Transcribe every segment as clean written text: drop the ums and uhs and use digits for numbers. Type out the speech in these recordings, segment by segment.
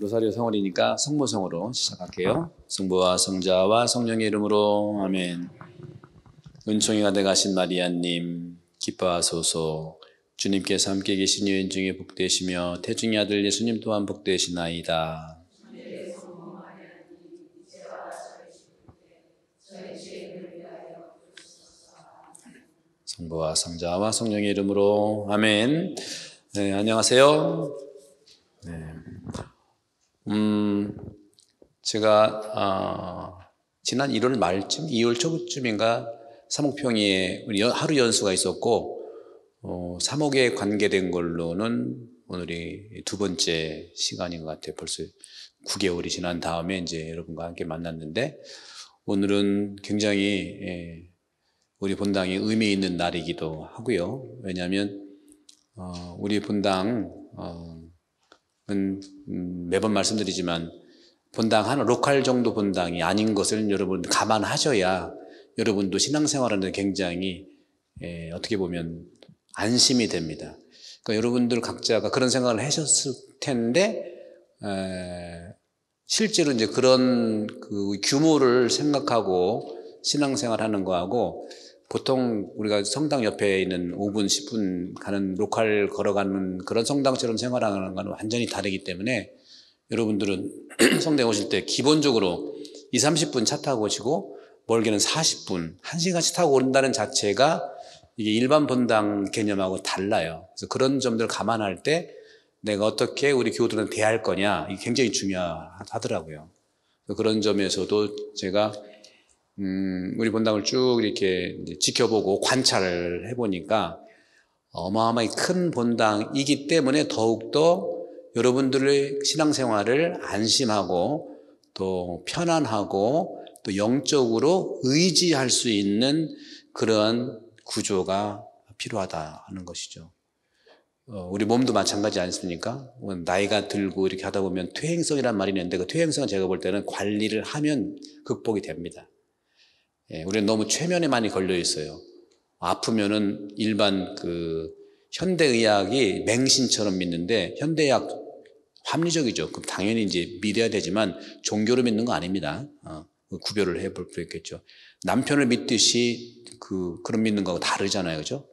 로사리오 성월이니까 성모성으로 시작할게요. 성부와 성자와 성령의 이름으로 아멘. 은총이가 되가신 마리아님 기뻐하소서. 주님께서 함께 계신 여인 중에 복되시며 태중의 아들 예수님 또한 복되시나이다. 성부와 성자와 성령의 이름으로 아멘. 네, 안녕하세요. 네. 제가 지난 1월 말쯤, 2월 초쯤인가 사목평이에 하루 연수가 있었고 3목에 관계된 걸로는 오늘이 두 번째 시간인 것 같아요. 벌써 9개월이 지난 다음에 이제 여러분과 함께 만났는데 오늘은 굉장히 우리 본당이 의미 있는 날이기도 하고요. 왜냐하면 우리 본당은 매번 말씀드리지만 본당 하나 로컬 정도 본당이 아닌 것을 여러분 감안하셔야 여러분도 신앙생활하는데 굉장히 어떻게 보면 안심이 됩니다. 그러니까 여러분들 각자가 그런 생각을 하셨을 텐데 실제로 이제 그런 그 규모를 생각하고 신앙생활하는 거하고 보통 우리가 성당 옆에 있는 5분, 10분 가는 로컬 걸어가는 그런 성당처럼 생활하는 건 완전히 다르기 때문에 여러분들은 성당에 오실 때 기본적으로 20, 30분 차 타고 오시고 멀게는 40분, 1시간씩 타고 온다는 자체가 이게 일반 본당 개념하고 달라요. 그래서 그런 점들을 감안할 때 내가 어떻게 우리 교우들은 대할 거냐 이게 굉장히 중요하더라고요. 그런 점에서도 제가 우리 본당을 쭉 이렇게 지켜보고 관찰을 해보니까 어마어마하게 큰 본당이기 때문에 더욱더 여러분들의 신앙생활을 안심하고 또 편안하고 또 영적으로 의지할 수 있는 그런 구조가 필요하다는 것이죠. 우리 몸도 마찬가지 않습니까? 나이가 들고 이렇게 하다 보면 퇴행성이란 말이 있는데 그 퇴행성은 제가 볼 때는 관리를 하면 극복이 됩니다. 우리는 너무 최면에 많이 걸려 있어요. 아프면은 일반 그 현대의학이 맹신처럼 믿는데 현대의학 합리적이죠. 그럼 당연히 이제 믿어야 되지만 종교로 믿는 거 아닙니다. 구별을 해볼 수 있겠죠. 남편을 믿듯이 그런 믿는 거하고 다르잖아요, 그죠?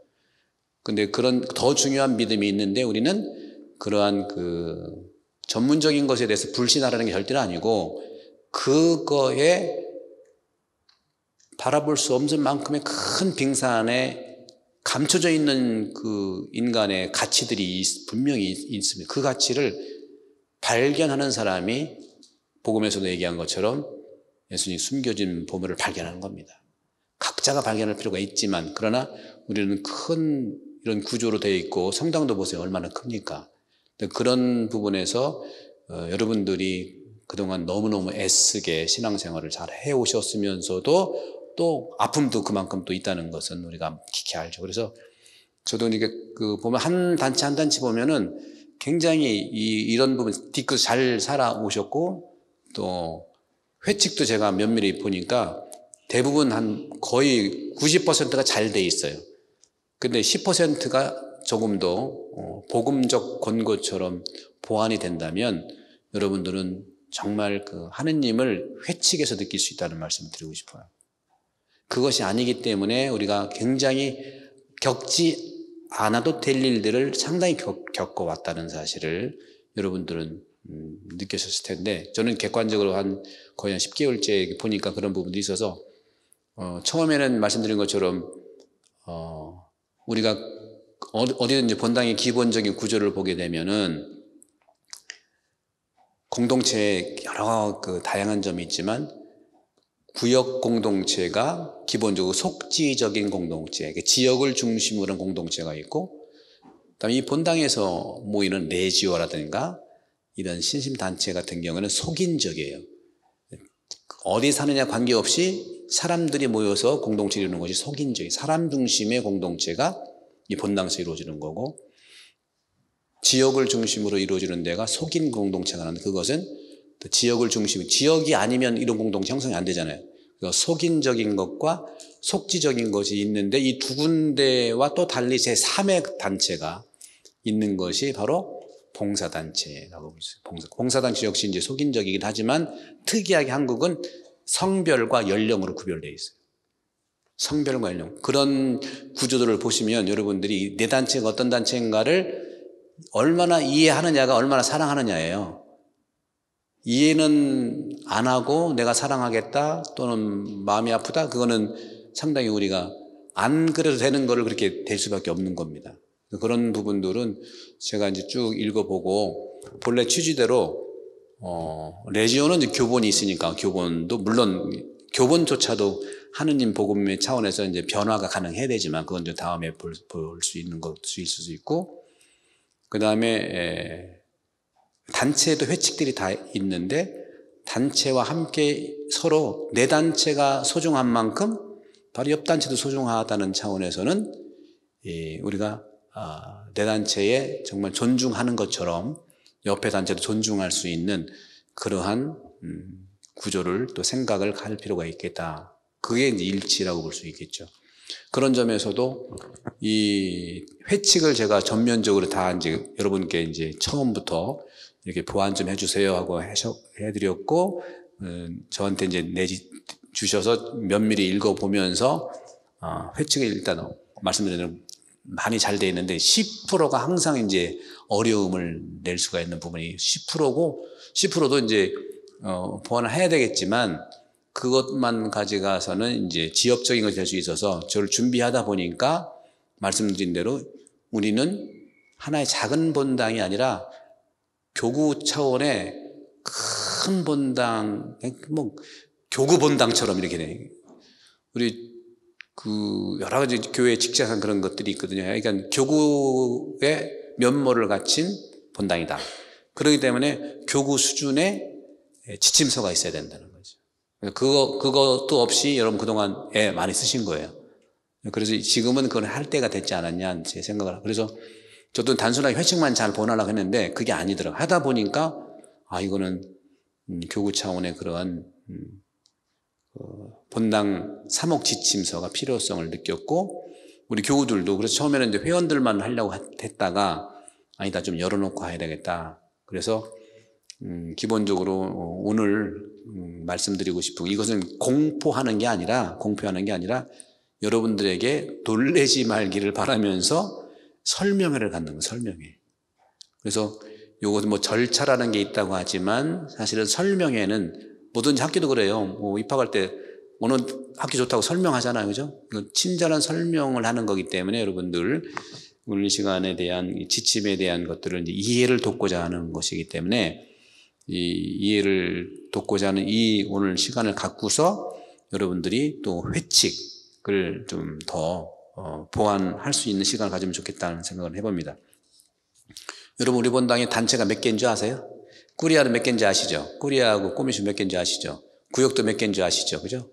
근데 그런 더 중요한 믿음이 있는데 우리는 그러한 그 전문적인 것에 대해서 불신하라는 게 절대로 아니고 그거에 바라볼 수 없는 만큼의 큰 빙산에 감춰져 있는 그 인간의 가치들이 분명히 있습니다. 그 가치를 발견하는 사람이 복음에서도 얘기한 것처럼 예수님이 숨겨진 보물을 발견하는 겁니다. 각자가 발견할 필요가 있지만 그러나 우리는 큰 이런 구조로 되어 있고 성당도 보세요. 얼마나 큽니까? 그런 부분에서 여러분들이 그동안 너무너무 애쓰게 신앙생활을 잘 해오셨으면서도 또 아픔도 그만큼 또 있다는 것은 우리가 깊이 알죠. 그래서 저도 이게 보면 한 단체 한 단체 보면은 굉장히 이런 부분 뒤끝 잘 살아오셨고 또 회칙도 제가 면밀히 보니까 대부분 한 거의 90%가 잘 돼 있어요. 근데 10%가 조금 더 복음적 권고처럼 보완이 된다면 여러분들은 정말 그 하느님을 회칙에서 느낄 수 있다는 말씀을 드리고 싶어요. 그것이 아니기 때문에 우리가 굉장히 겪지 않아도 될 일들을 상당히 겪어왔다는 사실을 여러분들은 느끼셨을 텐데 저는 객관적으로 거의 한 10개월째 보니까 그런 부분도 있어서 처음에는 말씀드린 것처럼 우리가 어디든지 본당의 기본적인 구조를 보게 되면은 공동체에 여러 그 다양한 점이 있지만 구역 공동체가 기본적으로 속지적인 공동체, 지역을 중심으로 한 공동체가 있고 그다음에 이 본당에서 모이는 레지오라든가 이런 신심단체 같은 경우는 속인적이에요. 어디 사느냐 관계없이 사람들이 모여서 공동체를 이루는 것이 속인적이에요. 사람 중심의 공동체가 이 본당에서 이루어지는 거고 지역을 중심으로 이루어지는 데가 속인 공동체가 나는데 그것은 지역을 중심으로 지역이 아니면 이런 공동체 형성이 안 되잖아요. 그러니까 속인적인 것과 속지적인 것이 있는데 이 두 군데와 또 달리 제3의 단체가 있는 것이 바로 봉사단체라고 볼 수 있어요. 봉사단체 역시 이제 속인적이긴 하지만 특이하게 한국은 성별과 연령으로 구별되어 있어요. 성별과 연령. 그런 구조들을 보시면 여러분들이 내 단체가 어떤 단체인가를 얼마나 이해하느냐가 얼마나 사랑하느냐예요. 이해는 안 하고 내가 사랑하겠다 또는 마음이 아프다, 그거는 상당히 우리가 안 그래도 되는 거를 그렇게 될 수밖에 없는 겁니다. 그런 부분들은 제가 이제 쭉 읽어보고 본래 취지대로 레지오는 이제 교본이 있으니까 교본도 물론 교본조차도 하느님 복음의 차원에서 이제 변화가 가능해야 되지만 그건 이제 다음에 볼 수 있는 것도 있을 수 있고, 그 다음에 단체에도 회칙들이 다 있는데 단체와 함께 서로 내 단체가 소중한 만큼 바로 옆 단체도 소중하다는 차원에서는 우리가 내 단체에 정말 존중하는 것처럼 옆에 단체도 존중할 수 있는 그러한 구조를 또 생각을 할 필요가 있겠다. 그게 이제 일치라고 볼 수 있겠죠. 그런 점에서도 이 회칙을 제가 전면적으로 다 이제 여러분께 이제 처음부터 이렇게 보완 좀 해주세요 하고 해드렸고, 저한테 이제 주셔서 면밀히 읽어보면서 회칙을 일단 말씀드리는 많이 잘 돼 있는데 10%가 항상 이제 어려움을 낼 수가 있는 부분이 10%고 10%도 이제 보완을 해야 되겠지만 그것만 가져가서는 이제 지엽적인 것이 될 수 있어서 저를 준비하다 보니까 말씀드린 대로 우리는 하나의 작은 본당이 아니라 교구 차원의 큰 본당, 뭐 교구 본당처럼 이렇게 돼. 우리 그 여러 가지 교회 직자상 그런 것들이 있거든요. 그러니까 교구의 면모를 갖춘 본당이다. 그렇기 때문에 교구 수준의 지침서가 있어야 된다는 거죠. 그것도 없이 여러분 그동안 애 많이 쓰신 거예요. 그래서 지금은 그걸 할 때가 됐지 않았냐 제 생각을 하고, 그래서 저도 단순하게 회칙만 잘 보내려고 했는데 그게 아니더라고요. 하다 보니까 이거는 교구 차원의 그러한 본당 사목 지침서가 필요성을 느꼈고, 우리 교우들도 그래서 처음에는 이제 회원들만 하려고 했다가 아니다, 좀 열어놓고 해야 되겠다. 그래서 기본적으로 오늘 말씀드리고 싶은 이것은 공포하는 게 아니라 여러분들에게 놀라지 말기를 바라면서 설명회를 갖는 거예요. 설명회. 그래서 요것은 뭐 절차라는 게 있다고 하지만 사실은 설명회는 뭐든지 학교도 그래요. 뭐 입학할 때 어느 학교 좋다고 설명하잖아요. 그죠? 친절한 설명을 하는 거기 때문에 여러분들 오늘 시간에 대한 지침에 대한 것들을 이제 이해를 돕고자 하는 것이기 때문에 이 이해를 돕고자 하는 이 오늘 시간을 갖고서 여러분들이 또 회칙을 좀 더 보완할 수 있는 시간을 가지면 좋겠다는 생각을 해봅니다. 여러분 우리 본당에 단체가 몇 개인 줄 아세요? 꾸리아는 몇 개인지 아시죠? 꾸리아하고 꼬미수 몇 개인지 아시죠? 구역도 몇 개인지 아시죠? 그죠?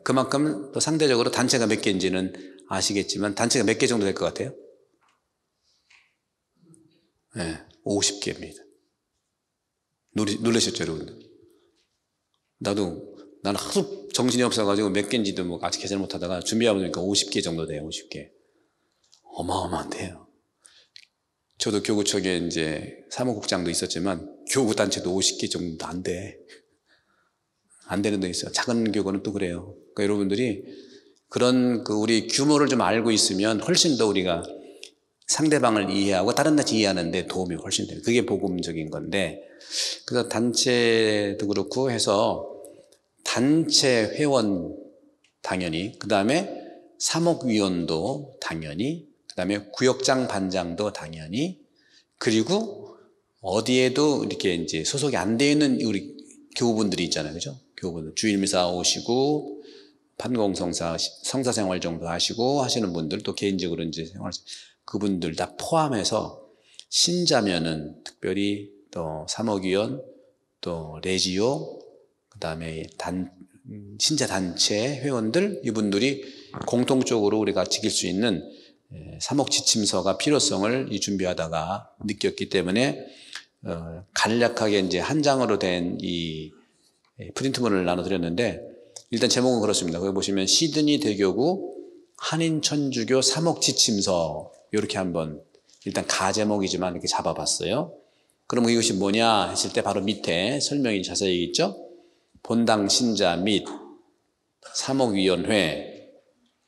그만큼 또 상대적으로 단체가 몇 개인지는 아시겠지만 단체가 몇 개 정도 될 것 같아요? 50개입니다. 놀라셨죠, 여러분들? 나는 하도 정신이 없어가지고 몇 개인지도 뭐 아직 계산을 못하다가 준비하고 보니까 50개 정도 돼요, 50개. 어마어마한데요. 저도 교구청에 이제 사무국장도 있었지만 교구 단체도 50개 정도 안 돼. 안 되는 데 있어요. 작은 교구는 또 그래요. 그러니까 여러분들이 그런 우리 규모를 좀 알고 있으면 훨씬 더 우리가 상대방을 이해하고 다른 단체 이해하는데 도움이 훨씬 돼요. 그게 복음적인 건데, 그래서 단체도 그렇고 해서 단체 회원 당연히, 그 다음에 사목위원도 당연히, 그 다음에 구역장 반장도 당연히, 그리고 어디에도 이렇게 이제 소속이 안 되어 있는 우리 교우분들이 있잖아요. 그죠? 교우분들. 주일미사 오시고, 판공성사, 성사생활 정도 하시고 하시는 분들, 또 개인적으로 이제 생활, 그분들 다 포함해서 신자면은 특별히 또 사목위원, 또 레지오, 그 다음에 신자 단체 회원들, 이분들이 공통적으로 우리가 지킬 수 있는 사목 지침서가 필요성을 준비하다가 느꼈기 때문에 간략하게 이제 한 장으로 된 이 프린트물을 나눠드렸는데, 일단 제목은 그렇습니다. 거기 보시면 시드니 대교구 한인천주교 사목 지침서 이렇게 한번 일단 가제목이지만 이렇게 잡아봤어요. 그럼 이것이 뭐냐 했을 때 바로 밑에 설명이 자세히 있죠. 본당 신자 및 사목위원회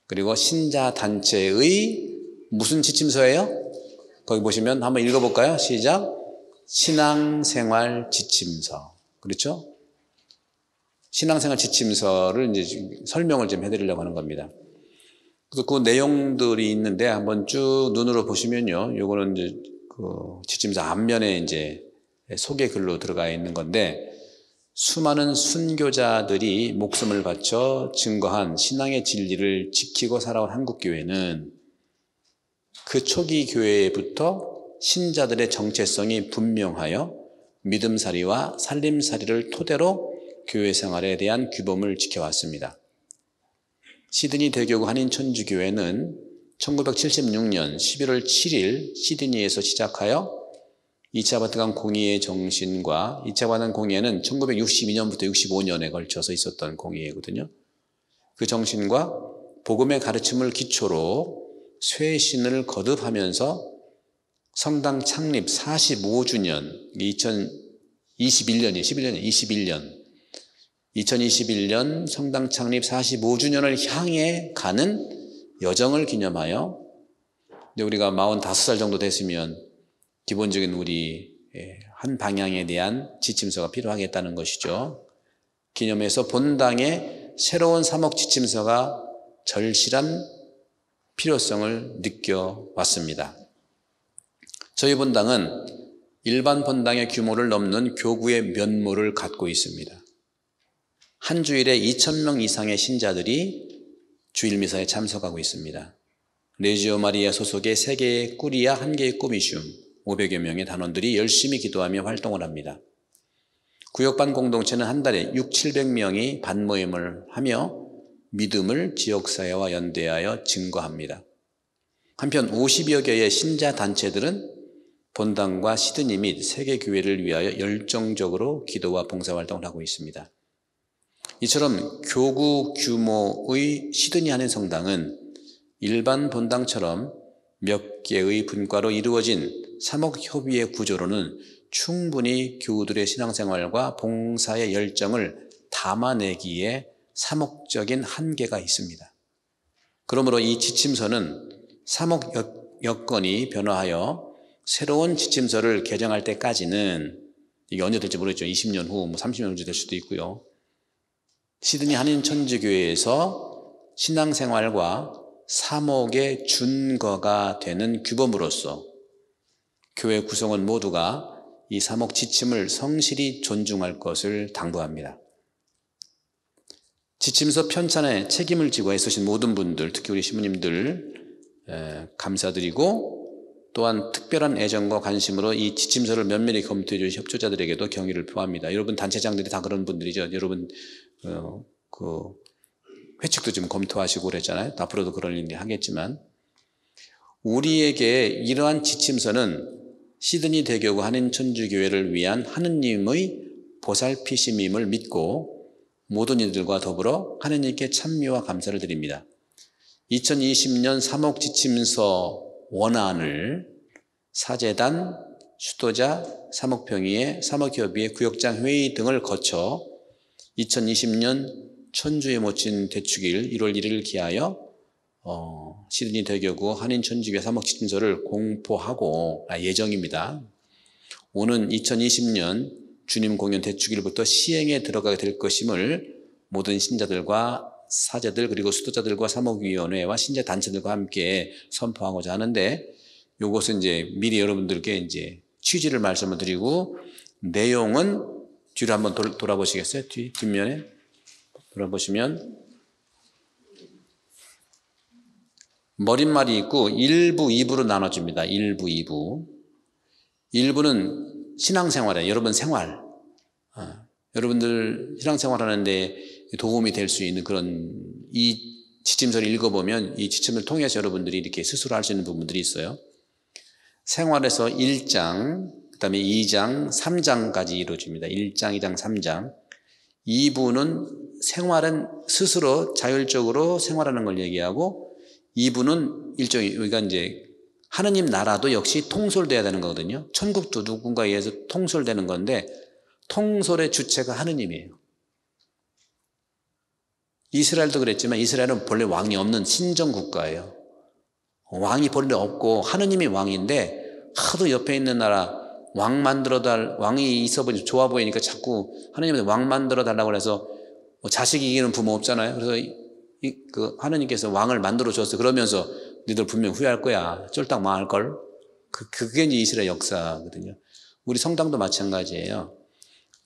그리고 신자단체의 무슨 지침서예요? 거기 보시면 한번 읽어볼까요? 시작. 신앙생활 지침서. 그렇죠? 신앙생활 지침서를 이제 설명을 좀 해드리려고 하는 겁니다. 그래서 그 내용들이 있는데 한번 쭉 눈으로 보시면요. 요거는 이제 그 지침서 앞면에 이제 소개 글로 들어가 있는 건데 수많은 순교자들이 목숨을 바쳐 증거한 신앙의 진리를 지키고 살아온 한국교회는 그 초기 교회부터 신자들의 정체성이 분명하여 믿음살이와 살림살이를 토대로 교회 생활에 대한 규범을 지켜왔습니다. 시드니 대교구 한인천주교회는 1976년 11월 7일 시드니에서 시작하여 2차 바티칸 공의회 정신과 2차 바티칸 공의회는 1962년부터 65년에 걸쳐서 있었던 공의회거든요. 그 정신과 복음의 가르침을 기초로 쇄신을 거듭하면서 성당 창립 45주년 2021년 성당 창립 45주년을 향해 가는 여정을 기념하여 우리가 45살 정도 됐으면 기본적인 우리 한 방향에 대한 지침서가 필요하겠다는 것이죠. 기념해서 본당의 새로운 사목 지침서가 절실한 필요성을 느껴왔습니다. 저희 본당은 일반 본당의 규모를 넘는 교구의 면모를 갖고 있습니다. 한 주일에 2,000명 이상의 신자들이 주일미사에 참석하고 있습니다. 레지오 마리아 소속의 3개의 꾸리아 1개의 꼬미슘 500여 명의 단원들이 열심히 기도하며 활동을 합니다. 구역반 공동체는 한 달에 600~700명이 반모임을 하며 믿음을 지역사회와 연대하여 증거합니다. 한편 50여 개의 신자단체들은 본당과 시드니 및 세계교회를 위하여 열정적으로 기도와 봉사활동을 하고 있습니다. 이처럼 교구 규모의 시드니 한인성당은 일반 본당처럼 몇 개의 분과로 이루어진 사목협의회 구조로는 충분히 교우들의 신앙생활과 봉사의 열정을 담아내기에 사목적인 한계가 있습니다. 그러므로 이 지침서는 사목 여건이 변화하여 새로운 지침서를 개정할 때까지는 이게 언제 될지 모르겠죠. 20년 후, 30년 후 될 수도 있고요. 시드니 한인천주교회에서 신앙생활과 사목의 준거가 되는 규범으로서 교회 구성원 모두가 이 사목 지침을 성실히 존중할 것을 당부합니다. 지침서 편찬에 책임을 지고 애쓰신 모든 분들, 특히 우리 신부님들 감사드리고 또한 특별한 애정과 관심으로 이 지침서를 면밀히 검토해 주신 협조자들에게도 경의를 표합니다. 여러분 단체장들이 다 그런 분들이죠. 여러분 그 회칙도 좀 검토하시고 그랬잖아요. 앞으로도 그런 일이 하겠지만 우리에게 이러한 지침서는 시드니 대교구 한인천주교회를 위한 하느님의 보살피심임을 믿고 모든 이들과 더불어 하느님께 찬미와 감사를 드립니다. 2020년 사목지침서 원안을 사제단, 수도자, 사목평의회, 사목협의회, 구역장 회의 등을 거쳐 2020년 천주에 모친 대축일 1월 1일 기하여 시드니 대교구 한인천주교회 사목지침서를 공포하고 예정입니다. 오는 2020년 주님 공연 대축일부터 시행에 들어가게 될 것임을 모든 신자들과 사제들 그리고 수도자들과 사목위원회와 신자단체들과 함께 선포하고자 하는데 요것은 이제 미리 여러분들께 이제 취지를 말씀을 드리고 내용은 뒤로 한번 돌아보시겠어요? 뒷면에 돌아보시면 머릿말이 있고 1부, 2부로 나눠집니다. 1부, 2부. 1부는 신앙생활이에요. 여러분 생활. 여러분들 신앙생활하는데 도움이 될 수 있는 그런 이 지침서를 읽어보면 이 지침을 통해서 여러분들이 이렇게 스스로 할 수 있는 부분들이 있어요. 생활에서 1장, 그 다음에 2장, 3장까지 이루어집니다. 1장, 2장, 3장. 2부는 생활은 스스로 자율적으로 생활하는 걸 얘기하고 2부는 일종의, 우리가 이제 하느님 나라도 역시 통솔돼야 되는 거거든요. 천국도 누군가에 의해서 통솔되는 건데 통솔의 주체가 하느님이에요. 이스라엘도 그랬지만 이스라엘은 본래 왕이 없는 신정국가예요. 왕이 본래 없고 하느님이 왕인데 하도 옆에 있는 나라 왕 왕이 있어 보니 좋아 보이니까 자꾸 하느님한테 왕 만들어 달라고 해서 자식 이기는 부모 없잖아요. 그래서 그 하느님께서 왕을 만들어 줬어. 그러면서 너희들 분명 후회할 거야. 쫄딱 망할 걸. 그게 이제 이스라엘 역사거든요. 우리 성당도 마찬가지예요.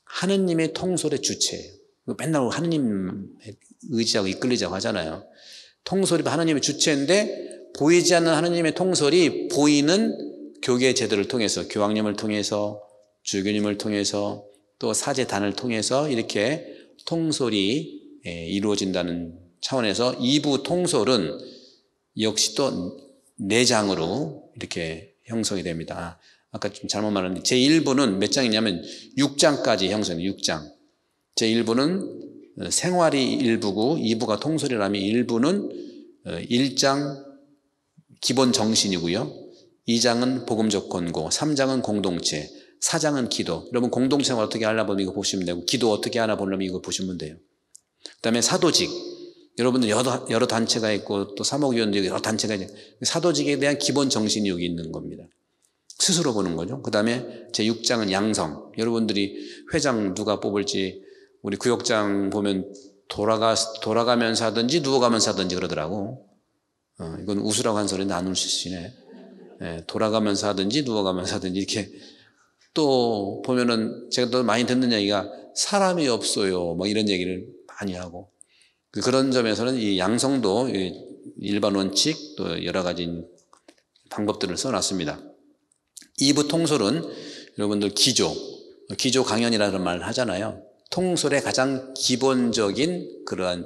하느님의 통솔의 주체예요. 맨날 하느님 의지하고 이끌리자고 하잖아요. 통솔이 하느님의 주체인데 보이지 않는 하느님의 통솔이 보이는 교계 제도를 통해서 교황님을 통해서 주교님을 통해서 또 사제단을 통해서 이렇게 통솔이 이루어진다는 차원에서 2부 통솔은 역시 또 내장으로 이렇게 형성이 됩니다. 아까 좀 잘못 말했는데 제1부는 몇 장이냐면 6장까지 형성이 6장. 제1부는 생활이 1부고 2부가 통솔이라면 1부는 1장 기본 정신이고요. 2장은 복음적 권고, 3장은 공동체, 4장은 기도. 여러분 공동체를 어떻게 알아보면 이거 보시면 되고 기도 어떻게 알아보려면 이거 보시면 돼요. 그 다음에 사도직. 여러분들 여러 단체가 있고 또 사목위원도 여러 단체가 있고 사도직에 대한 기본 정신이 여기 있는 겁니다. 스스로 보는 거죠. 그 다음에 제6장은 양성. 여러분들이 회장 누가 뽑을지 우리 구역장 보면 돌아가면서 하든지 누워가면서 하든지 그러더라고. 이건 웃으라고 한 소리는 안 웃으시네. 돌아가면서 하든지 누워가면서 하든지 이렇게 또 보면은 제가 또 많이 듣는 얘기가 사람이 없어요. 뭐 이런 얘기를 많이 하고 그런 점에서는 이 양성도 일반 원칙 또 여러 가지 방법들을 써놨습니다. 2부 통솔은 여러분들 기조 강연이라는 말을 하잖아요. 통솔의 가장 기본적인 그러한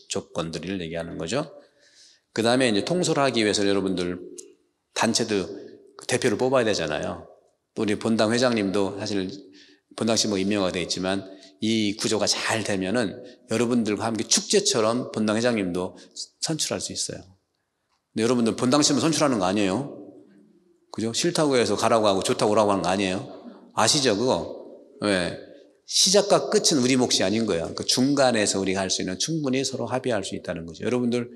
조건들을 얘기하는 거죠. 그 다음에 이제 통솔하기 위해서 여러분들 단체도 대표를 뽑아야 되잖아요. 또 우리 본당 회장님도 사실 본당시 뭐 임명가 되어 있지만 이 구조가 잘 되면은 여러분들과 함께 축제처럼 본당 회장님도 선출할 수 있어요. 근데 여러분들 본당시면 선출하는 거 아니에요? 그죠? 싫다고 해서 가라고 하고 좋다고 오라고 하는 거 아니에요? 아시죠, 그거? 왜? 시작과 끝은 우리 몫이 아닌 거예요. 그 중간에서 우리가 할 수 있는 충분히 서로 합의할 수 있다는 거죠. 여러분들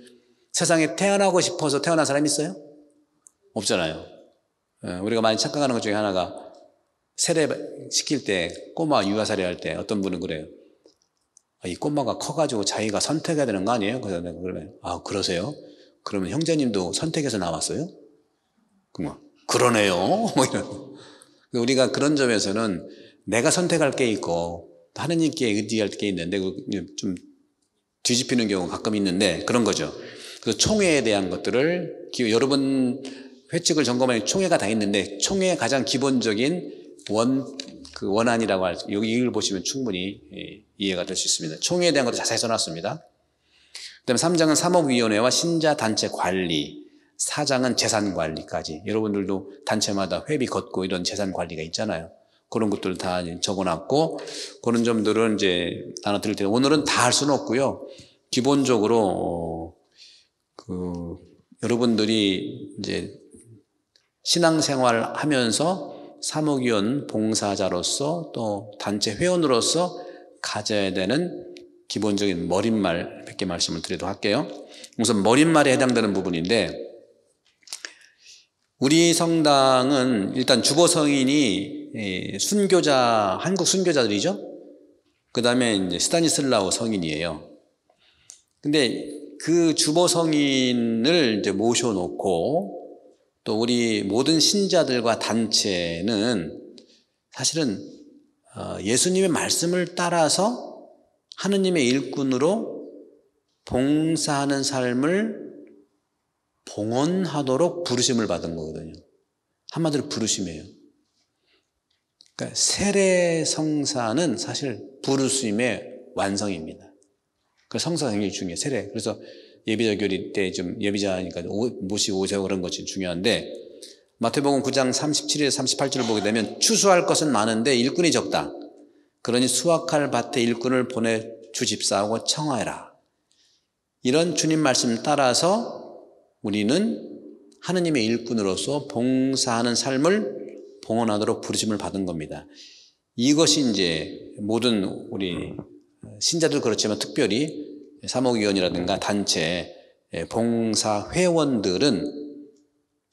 세상에 태어나고 싶어서 태어난 사람 있어요? 없잖아요. 우리가 많이 착각하는 것 중에 하나가 세례 시킬 때 꼬마 유아사례 할 때 어떤 분은 그래요. 이 꼬마가 커가지고 자기가 선택해야 되는 거 아니에요? 그래서 내가 그러면 그러세요? 그러면 형제님도 선택해서 나왔어요? 그러네요. 뭐 이런. 우리가 그런 점에서는 내가 선택할 게 있고 하느님께 의지할 게 있는데 좀 뒤집히는 경우가 가끔 있는데 그런 거죠. 그래서 총회에 대한 것들을 여러분 회칙을 점검하는 총회가 다 있는데 총회의 가장 기본적인 원안이라고 할 수, 여기 이걸 보시면 충분히 이해가 될 수 있습니다. 총회에 대한 것도 자세히 써놨습니다. 그 다음에 3장은 사목위원회와 신자단체 관리, 4장은 재산관리까지. 여러분들도 단체마다 회비 걷고 이런 재산관리가 있잖아요. 그런 것들 다 적어놨고, 그런 점들은 이제 나눠 드릴 텐데, 오늘은 다 할 수는 없고요. 기본적으로, 여러분들이 이제 신앙생활 하면서 사목위원 봉사자로서 또 단체 회원으로서 가져야 되는 기본적인 머릿말 몇 개 말씀을 드리도록 할게요. 우선 머릿말에 해당되는 부분인데 우리 성당은 일단 주보 성인이 순교자, 한국 순교자들이죠. 그 다음에 이제 스타니슬라우 성인이에요. 근데 그 주보 성인을 이제 모셔놓고 또 우리 모든 신자들과 단체는 사실은 예수님의 말씀을 따라서 하느님의 일꾼으로 봉사하는 삶을 봉헌하도록 부르심을 받은 거거든요. 한마디로 부르심이에요. 그러니까 세례 성사는 사실 부르심의 완성입니다. 그 성사가 굉장히 중요해요. 세례. 그래서 예비자 교리 때 좀 예비자니까 모시고 오세요 그런 것이 중요한데 마태복음 9장 37에서 38절을 보게 되면 추수할 것은 많은데 일꾼이 적다. 그러니 수확할 밭에 일꾼을 보내주십사하고 청하여라. 이런 주님 말씀 따라서 우리는 하느님의 일꾼으로서 봉사하는 삶을 봉헌하도록 부르심을 받은 겁니다. 이것이 이제 모든 우리 신자들 그렇지만 특별히 사목위원이라든가 단체 봉사 회원들은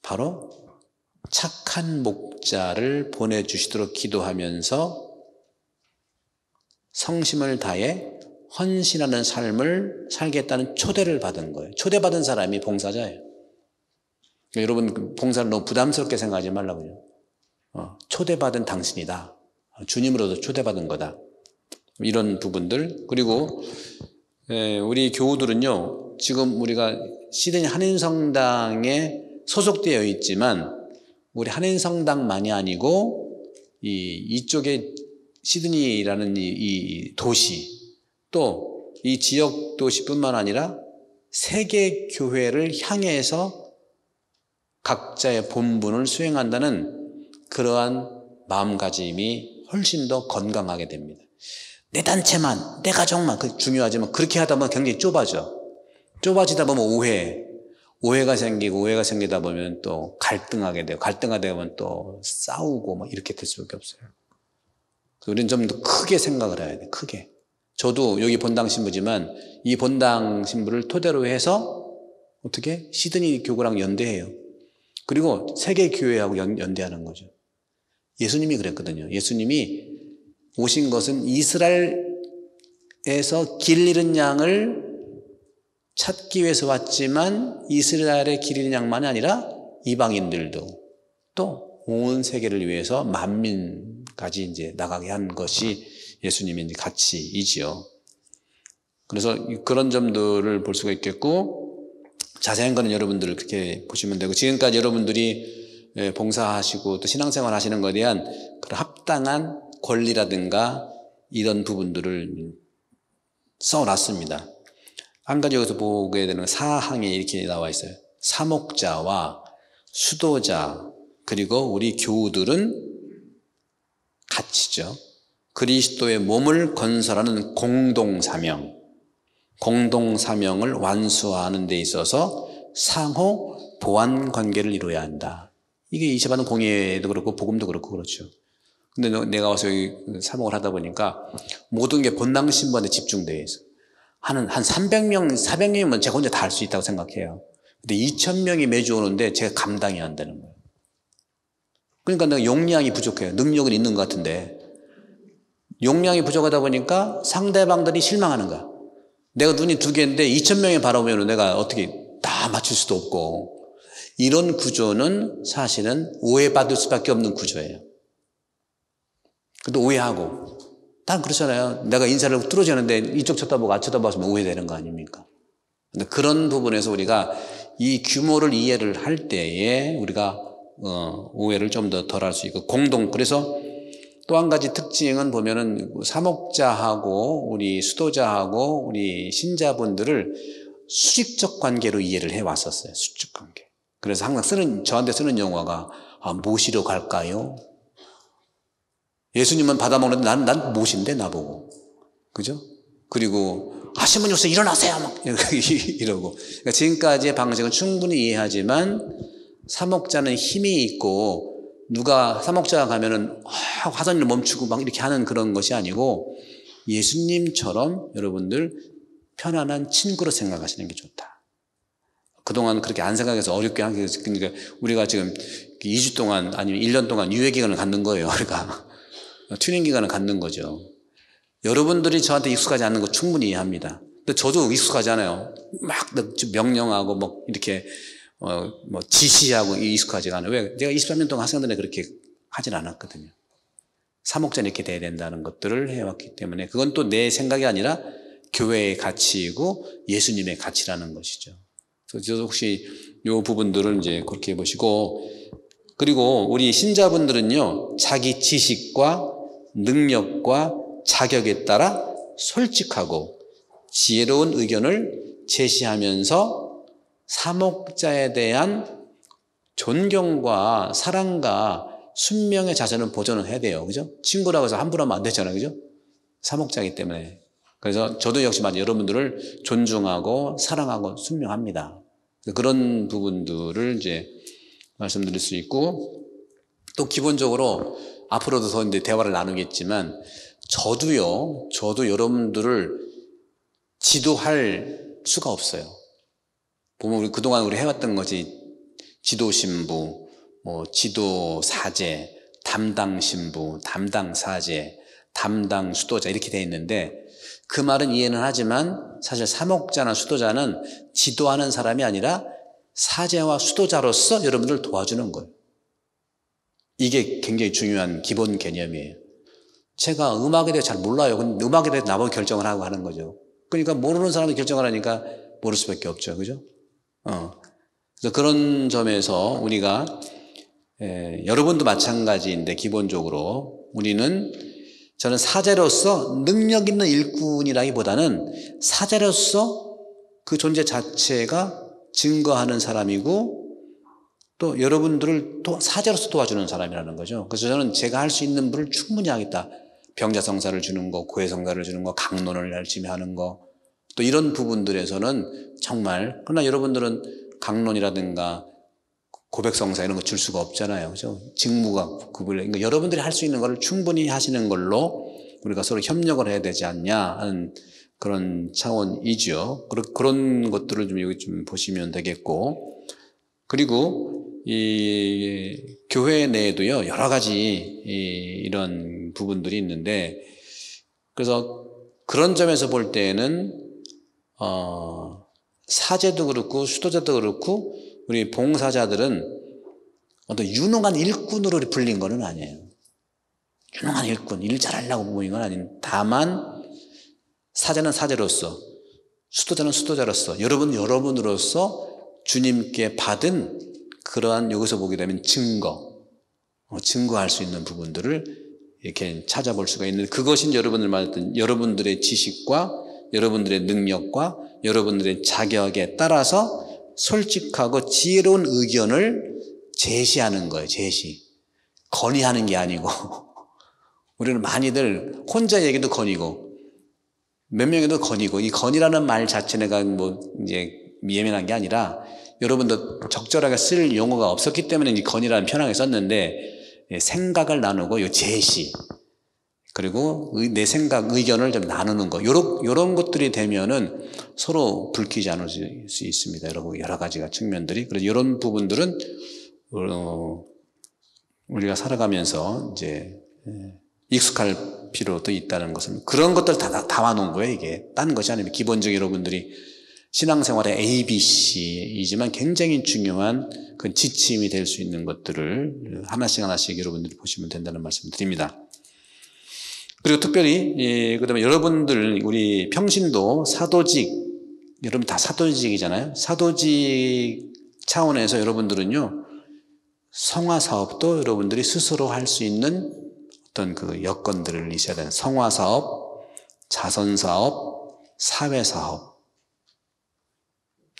바로 착한 목자를 보내주시도록 기도하면서 성심을 다해 헌신하는 삶을 살겠다는 초대를 받은 거예요. 초대받은 사람이 봉사자예요. 여러분 봉사를 너무 부담스럽게 생각하지 말라고요. 초대받은 당신이다. 주님으로도 초대받은 거다. 이런 부분들. 그리고 우리 교우들은요, 지금 우리가 시드니 한인성당에 소속되어 있지만 우리 한인성당만이 아니고 이쪽에 시드니라는 이 도시 또 이 지역 도시뿐만 아니라 세계 교회를 향해서 각자의 본분을 수행한다는 그러한 마음가짐이 훨씬 더 건강하게 됩니다. 내 단체만, 내 가족만 중요하지만 그렇게 하다 보면 굉장히 좁아져. 좁아지다 보면 오해가 생기다 보면 또 갈등하게 돼요. 갈등하다 보면 또 싸우고 막 이렇게 될 수밖에 없어요. 우리는 좀 더 크게 생각을 해야 돼. 크게. 저도 여기 본당 신부지만 이 본당 신부를 토대로 해서 어떻게 시드니 교구랑 연대해요. 그리고 세계 교회하고 연대하는 거죠. 예수님이 그랬거든요. 예수님이 오신 것은 이스라엘에서 길 잃은 양을 찾기 위해서 왔지만 이스라엘의 길 잃은 양만이 아니라 이방인들도 또 온 세계를 위해서 만민까지 이제 나가게 한 것이 예수님의 가치이지요. 그래서 그런 점들을 볼 수가 있겠고 자세한 거는 여러분들 그렇게 보시면 되고 지금까지 여러분들이 봉사하시고 또 신앙생활 하시는 것에 대한 그런 합당한 권리라든가 이런 부분들을 써놨습니다. 한 가지 여기서 보게 되는 사항이 이렇게 나와 있어요. 사목자와 수도자 그리고 우리 교우들은 같이죠. 그리스도의 몸을 건설하는 공동사명을 완수하는 데 있어서 상호 보완 관계를 이루어야 한다. 이게 이세바는 공예도 그렇고 복음도 그렇고 그렇죠. 근데 내가 와서 여기 사목을 하다 보니까 모든 게 본당 신부한테 집중되어 있어. 한 300명, 400명이면 제가 혼자 다 할 수 있다고 생각해요. 근데 2,000명이 매주 오는데 제가 감당이 안 되는 거예요. 그러니까 내가 용량이 부족해요. 능력은 있는 것 같은데 용량이 부족하다 보니까 상대방들이 실망하는 거야. 내가 눈이 2개인데 2,000명이 바라보면 내가 어떻게 다 맞출 수도 없고 이런 구조는 사실은 오해받을 수밖에 없는 구조예요. 근데 오해하고 다 그렇잖아요. 내가 인사를 뚫어지는데 이쪽 쳐다보고 안 쳐다보면 오해되는 거 아닙니까? 근데 그런 부분에서 우리가 이 규모를 이해를 할 때에 우리가 오해를 좀 더 덜 할 수 있고 그래서 또 한 가지 특징은 보면은 사목자하고 우리 수도자하고 우리 신자분들을 수직적 관계로 이해를 해 왔었어요. 수직 관계. 그래서 항상 저한테 쓰는 용어가 모시러 갈까요? 예수님은 받아먹는데 난 못인데 나보고. 그죠? 그리고 신부님 오세요. 일어나세요. 막 이러고. 그러니까 지금까지의 방식은 충분히 이해하지만 사목자는 힘이 있고 누가 사목자가 가면은 화전을 멈추고 막 이렇게 하는 그런 것이 아니고 예수님처럼 여러분들 편안한 친구로 생각하시는 게 좋다. 그동안 그렇게 안 생각해서 어렵게 하게 해서 그러니까 우리가 지금 2주 동안 아니면 1년 동안 유예 기간을 갖는 거예요. 우리가 튜닝 기간을 갖는 거죠. 여러분들이 저한테 익숙하지 않는 거 충분히 이해합니다. 근데 저도 익숙하지 않아요. 막 명령하고 뭐 이렇게 뭐 지시하고 익숙하지가 않아요. 왜? 내가 23년 동안 학생들에 그렇게 하진 않았거든요. 사목자는 이렇게 돼야 된다는 것들을 해왔기 때문에 그건 또 내 생각이 아니라 교회의 가치이고 예수님의 가치라는 것이죠. 그래서 혹시 이 부분들을 이제 그렇게 보시고 그리고 우리 신자분들은요 자기 지식과 능력과 자격에 따라 솔직하고 지혜로운 의견을 제시하면서 사목자에 대한 존경과 사랑과 순명의 자세는 보존을 해야 돼요. 그죠? 친구라고 해서 함부로 하면 안 되잖아요. 그죠? 사목자이기 때문에. 그래서 저도 역시 여러분들을 존중하고 사랑하고 순명합니다. 그런 부분들을 이제 말씀드릴 수 있고, 또 기본적으로 앞으로도 더 이제 대화를 나누겠지만, 저도 여러분들을 지도할 수가 없어요. 보면 그동안 우리 해왔던 것이 지도 신부, 지도 사제, 담당 신부, 담당 사제, 담당 수도자 이렇게 되어 있는데, 그 말은 이해는 하지만 사실 사목자나 수도자는 지도하는 사람이 아니라 사제와 수도자로서 여러분들 도와주는 거예요. 이게 굉장히 중요한 기본 개념이에요. 제가 음악에 대해 잘 몰라요. 근데 음악에 대해 나보고 결정을 하고 하는 거죠. 그러니까 모르는 사람이 결정을 하니까 모를 수밖에 없죠. 그죠? 그래서 그런 점에서 우리가 여러분도 마찬가지인데, 기본적으로 저는 사제로서 능력 있는 일꾼이라기보다는 사제로서 그 존재 자체가 증거하는 사람이고, 또 여러분들을 또 사제로서 도와주는 사람이라는 거죠. 그래서 저는 제가 할 수 있는 분을 충분히 하겠다. 병자성사를 주는 거, 고해성사를 주는 거, 강론을 열심히 하는 거, 또 이런 부분들에서는 정말, 그러나 여러분들은 강론이라든가 고백성사 이런 거 줄 수가 없잖아요. 그죠? 직무가 그러니까 여러분들이 할 수 있는 걸 충분히 하시는 걸로 우리가 서로 협력을 해야 되지 않냐 하는 그런 차원이죠. 그런 것들을 좀 여기 좀 보시면 되겠고, 그리고 이 교회 내에도요, 여러 가지 이런 부분들이 있는데, 그래서 그런 점에서 볼 때에는 사제도 그렇고 수도자도 그렇고 우리 봉사자들은 어떤 유능한 일꾼으로 불린 건 아니에요. 유능한 일꾼, 일 잘하려고 모인 건 아닌, 다만 사제는 사제로서, 수도자는 수도자로서, 여러분으로서 주님께 받은 그러한, 여기서 보게 되면 증거할 수 있는 부분들을 이렇게 찾아볼 수가 있는, 그것이 여러분들 말했던 여러분들의 지식과 여러분들의 능력과 여러분들의 자격에 따라서 솔직하고 지혜로운 의견을 제시하는 거예요. 건의하는 게 아니고. 우리는 많이들 혼자 얘기도 건의고 몇 명에도 건의고, 이 건의라는 말 자체가 이제 예민한 게 아니라, 여러분도 적절하게 쓸 용어가 없었기 때문에 이 건의라는 편하게 썼는데, 생각을 나누고 요 제시, 그리고 내 생각, 의견을 좀 나누는 거, 요런 것들이 되면은 서로 불키지 않을 수 있습니다. 여러 가지가 측면들이. 그래서 이런 부분들은 우리가 살아가면서 이제 익숙할 필요도 있다는 것은, 그런 것들 다 담아놓은 거예요. 이게 딴 것이 아니면 기본적인 여러분들이 신앙생활의 ABC이지만 굉장히 중요한 그 지침이 될 수 있는 것들을 하나씩 여러분들이 보시면 된다는 말씀 드립니다. 그리고 특별히 그다음에 여러분들, 우리 평신도 사도직, 여러분 다 사도직이잖아요. 사도직 차원에서 여러분들은요, 성화사업도 여러분들이 스스로 할 수 있는 어떤 그 여건들을 있어야 되는, 성화사업, 자선사업, 사회사업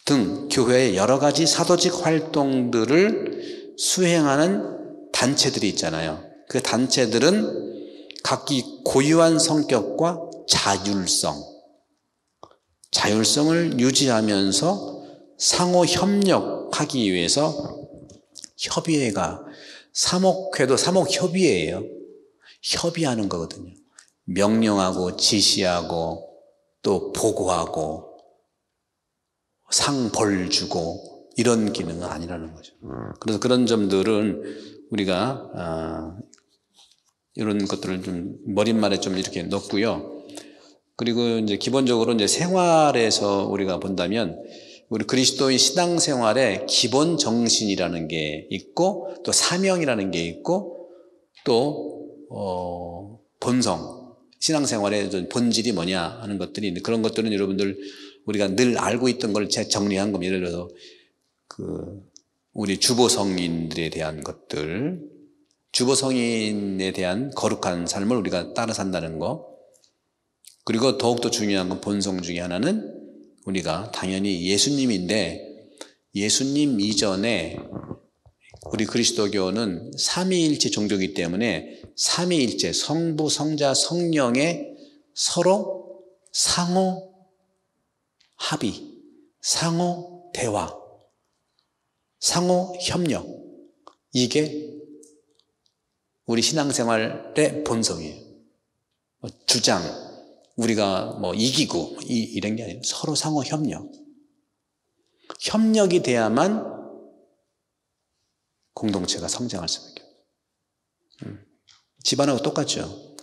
등 교회의 여러 가지 사도직 활동들을 수행하는 단체들이 있잖아요. 그 단체들은 각기 고유한 성격과 자율성을 유지하면서 상호 협력하기 위해서 협의회가, 사목회도 사목협의회예요. 협의하는 거거든요. 명령하고 지시하고 또 보고하고 상벌 주고 이런 기능은 아니라는 거죠. 그래서 그런 점들은 우리가 이런 것들을 좀 머릿말에 좀 이렇게 넣고요. 그리고 이제 기본적으로 이제 생활에서 우리가 본다면, 우리 그리스도의 신앙생활에 기본 정신이라는 게 있고, 또 사명이라는 게 있고, 또 본성, 신앙생활의 본질이 뭐냐 하는 것들이 있는데, 그런 것들은 여러분들 우리가 늘 알고 있던 걸 정리한 겁니다. 예를 들어서 우리 주보성인들에 대한 것들, 주보성인에 대한 거룩한 삶을 우리가 따라 산다는 거, 그리고 더욱더 중요한 건 본성 중에 하나는 우리가 당연히 예수님인데, 예수님 이전에 우리 그리스도교는 삼위일체 종교이기 때문에 삼위일체, 성부, 성자, 성령의 서로 상호 합의, 상호 대화, 상호 협력, 이게 우리 신앙생활의 본성이에요. 주장, 우리가 뭐 이기고 이런 게 아니에요. 서로 상호 협력. 협력이 돼야만 공동체가 성장할 수밖에 없어요. 집안하고 똑같죠.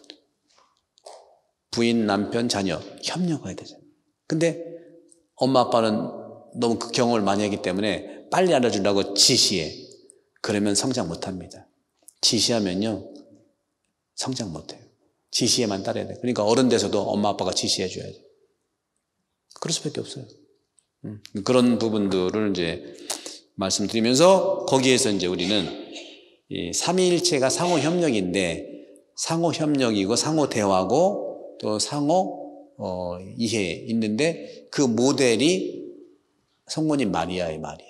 부인, 남편, 자녀 협력해야 되잖아요. 근데 엄마 아빠는 너무 그 경험을 많이 하기 때문에 빨리 알려주려고 지시해. 그러면 성장 못합니다. 지시하면요 성장 못해요. 지시에만 따라야 돼요. 그러니까 어른 돼서도 엄마 아빠가 지시해 줘야 돼요. 그럴 수밖에 없어요. 그런 부분들을 이제 말씀드리면서 거기에서 이제 우리는 이 삼위일체가 상호 협력인데 상호 협력이고 상호 대화고 또 상호 이해 있는데 그 모델이 성모님 마리아예요. 마리아.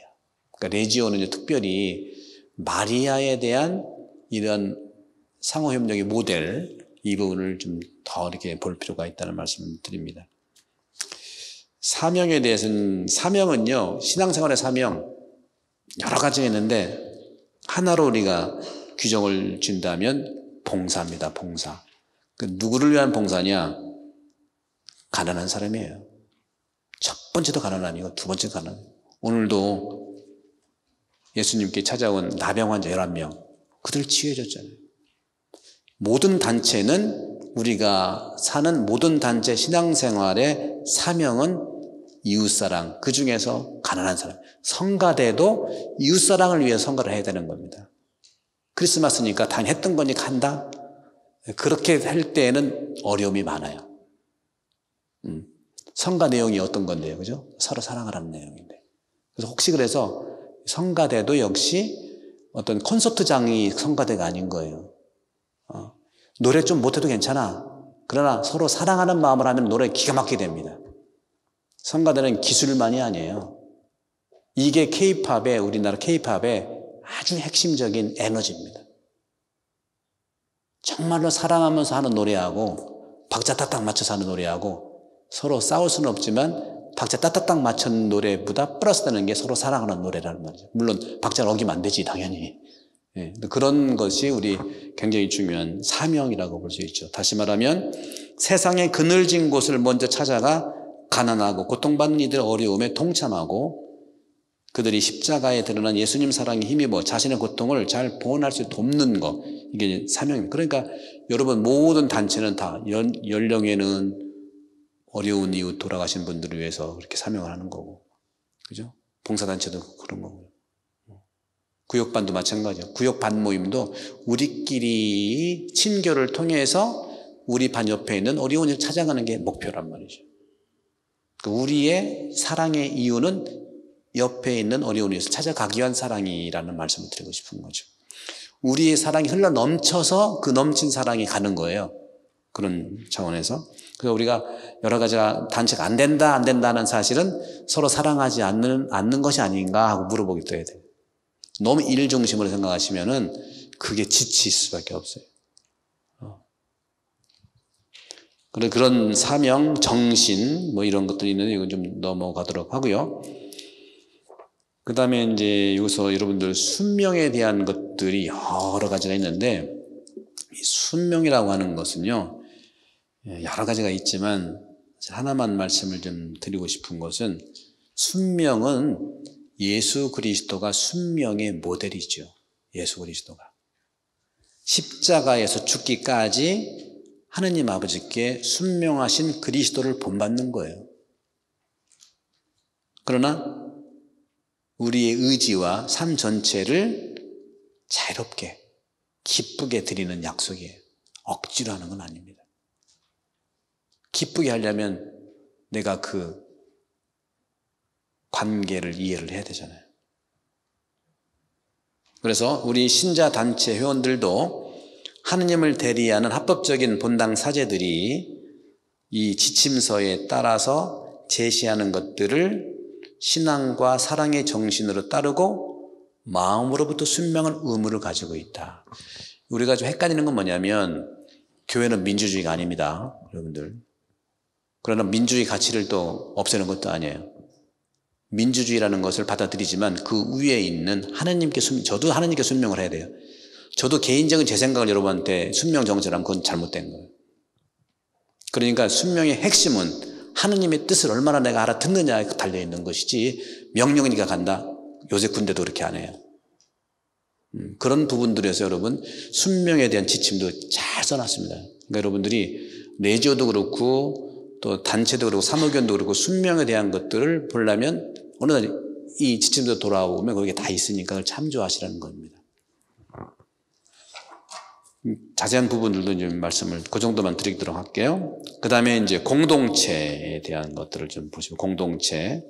그러니까 레지오는 이제 특별히 마리아에 대한 이런 상호 협력의 모델 이 부분을 좀 더 이렇게 볼 필요가 있다는 말씀을 드립니다. 사명에 대해서는 사명은요 신앙생활의 사명 여러 가지가 있는데 하나로 우리가 규정을 준다면 봉사입니다. 봉사. 그 누구를 위한 봉사냐? 가난한 사람이에요. 첫 번째도 가난함이고 두 번째도 가난. 오늘도 예수님께 찾아온 나병 환자 11명 그들 치유해 줬잖아요. 모든 단체는 우리가 사는 모든 단체 신앙생활의 사명은 이웃사랑, 그 중에서 가난한 사람. 성가대도 이웃사랑을 위해 성가를 해야 되는 겁니다. 크리스마스니까 당연히 했던 거니까 한다? 그렇게 할 때에는 어려움이 많아요. 성가 내용이 어떤 건데요, 그죠? 서로 사랑하라는 내용인데. 그래서 혹시 그래서 성가대도 역시 어떤 콘서트장이 성가대가 아닌 거예요. 노래 좀 못해도 괜찮아. 그러나 서로 사랑하는 마음을 하면 노래 기가 막히게 됩니다. 성가대는 기술만이 아니에요. 이게 K-팝의 우리나라 K-팝의 아주 핵심적인 에너지입니다. 정말로 사랑하면서 하는 노래하고 박자 딱딱 맞춰서 하는 노래하고 서로 싸울 수는 없지만 박자 딱딱 맞춘 노래보다 플러스 되는 게 서로 사랑하는 노래라는 말이죠. 물론 박자를 어기면 안 되지 당연히. 예, 그런 것이 우리 굉장히 중요한 사명이라고 볼 수 있죠. 다시 말하면 세상의 그늘진 곳을 먼저 찾아가 가난하고 고통받는 이들의 어려움에 동참하고 그들이 십자가에 드러난 예수님 사랑에 힘입어 자신의 고통을 잘 보완할 수 있도록 돕는 것 이게 사명입니다. 그러니까 여러분 모든 단체는 다 연령에는 어려운 이웃 돌아가신 분들을 위해서 그렇게 사명을 하는 거고 그죠? 봉사단체도 그런 거고요. 구역반도 마찬가지예요. 구역반 모임도 우리끼리 친교를 통해서 우리 반 옆에 있는 어려운 일 찾아가는 게 목표란 말이죠. 우리의 사랑의 이유는 옆에 있는 어려운 일에서 찾아가기 위한 사랑이라는 말씀을 드리고 싶은 거죠. 우리의 사랑이 흘러 넘쳐서 그 넘친 사랑이 가는 거예요. 그런 차원에서. 그래서 우리가 여러 가지 단체가 안 된다는 사실은 서로 사랑하지 않는 것이 아닌가 하고 물어보기도 해야 돼요. 너무 일 중심으로 생각하시면은 그게 지칠 수밖에 없어요. 그런 사명, 정신, 뭐 이런 것들이 있는데 이건 좀 넘어가도록 하고요. 그 다음에 이제 여기서 여러분들 순명에 대한 것들이 여러 가지가 있는데 이 순명이라고 하는 것은요, 여러 가지가 있지만 하나만 말씀을 좀 드리고 싶은 것은 순명은 예수 그리스도가 순명의 모델이죠. 예수 그리스도가. 십자가에서 죽기까지 하느님 아버지께 순명하신 그리스도를 본받는 거예요. 그러나 우리의 의지와 삶 전체를 자유롭게 기쁘게 드리는 약속이에요. 억지로 하는 건 아닙니다. 기쁘게 하려면 내가 그 관계를 이해를 해야 되잖아요. 그래서 우리 신자 단체 회원들도 하느님을 대리하는 합법적인 본당 사제들이 이 지침서에 따라서 제시하는 것들을 신앙과 사랑의 정신으로 따르고 마음으로부터 순명한 의무를 가지고 있다. 우리가 좀 헷갈리는 건 뭐냐면 교회는 민주주의가 아닙니다. 여러분들. 그러나 민주주의 가치를 또 없애는 것도 아니에요. 민주주의라는 것을 받아들이지만 그 위에 있는 하나님께 저도 하나님께 순명을 해야 돼요. 저도 개인적인 제 생각을 여러분한테 순명 정죄하면 그건 잘못된 거예요. 그러니까 순명의 핵심은 하나님의 뜻을 얼마나 내가 알아듣느냐에 달려있는 것이지 명령이니까 간다. 요새 군대도 그렇게 안 해요. 그런 부분들에서 여러분 순명에 대한 지침도 잘 써놨습니다. 그러니까 여러분들이 레지오도 그렇고 또 단체도 그렇고 사무견도 그렇고 순명에 대한 것들을 보려면 어느 날 이 지침도 돌아오면 거기에 다 있으니까 그걸 참조하시라는 겁니다. 자세한 부분들도 좀 말씀을 그 정도만 드리도록 할게요. 그 다음에 이제 공동체에 대한 것들을 좀 보시면 공동체.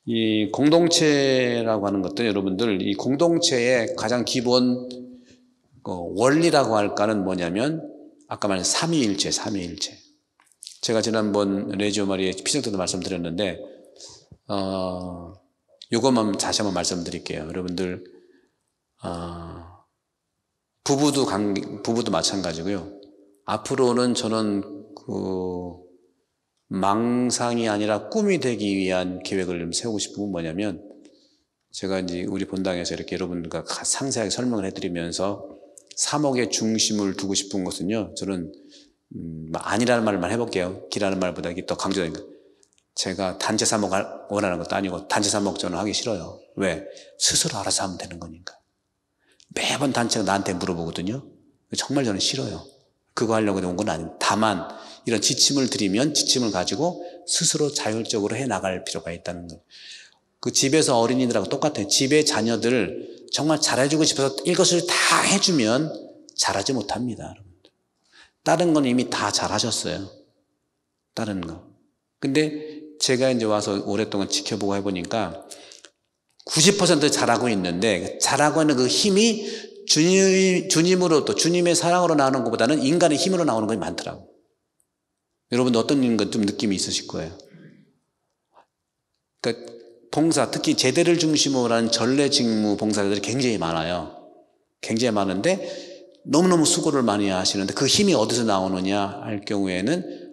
이 공동체라고 하는 것들 여러분들 이 공동체의 가장 기본 원리라고 할까는 뭐냐면 아까 말한 삼위일체. 제가 지난번 레지오 마리의 피정 때도 말씀드렸는데 요것만 다시 한번 말씀드릴게요. 여러분들 부부도 마찬가지고요. 앞으로는 저는 망상이 아니라 꿈이 되기 위한 계획을 좀 세우고 싶은 건 뭐냐면 제가 이제 우리 본당에서 이렇게 여러분과 상세하게 설명을 해드리면서 사목의 중심을 두고 싶은 것은요. 저는 아니라는 말만 해볼게요. 기라는 말보다 이게 더 강조되니까 제가 단체 사목을 원하는 것도 아니고 단체 사목 저는 하기 싫어요. 왜? 스스로 알아서 하면 되는 거니까. 매번 단체가 나한테 물어보거든요. 정말 저는 싫어요. 그거 하려고 온 건 아닙니다. 다만 이런 지침을 드리면 지침을 가지고 스스로 자율적으로 해나갈 필요가 있다는 거예요. 그 집에서 어린이들하고 똑같아요. 집의 자녀들 정말 잘해주고 싶어서 이것을 다 해주면 잘하지 못합니다. 여러분들. 다른 건 이미 다 잘하셨어요. 다른 거. 근데 제가 이제 와서 오랫동안 지켜보고 해보니까 90% 잘하고 있는데 잘하고 있는 그 힘이 주님으로 또 주님의 사랑으로 나오는 것보다는 인간의 힘으로 나오는 것이 많더라고요. 여러분도 어떤 것 좀 느낌이 있으실 거예요. 그러니까 봉사, 특히 제대를 중심으로 하는 전례 직무 봉사자들이 굉장히 많아요. 굉장히 많은데 너무너무 수고를 많이 하시는데 그 힘이 어디서 나오느냐 할 경우에는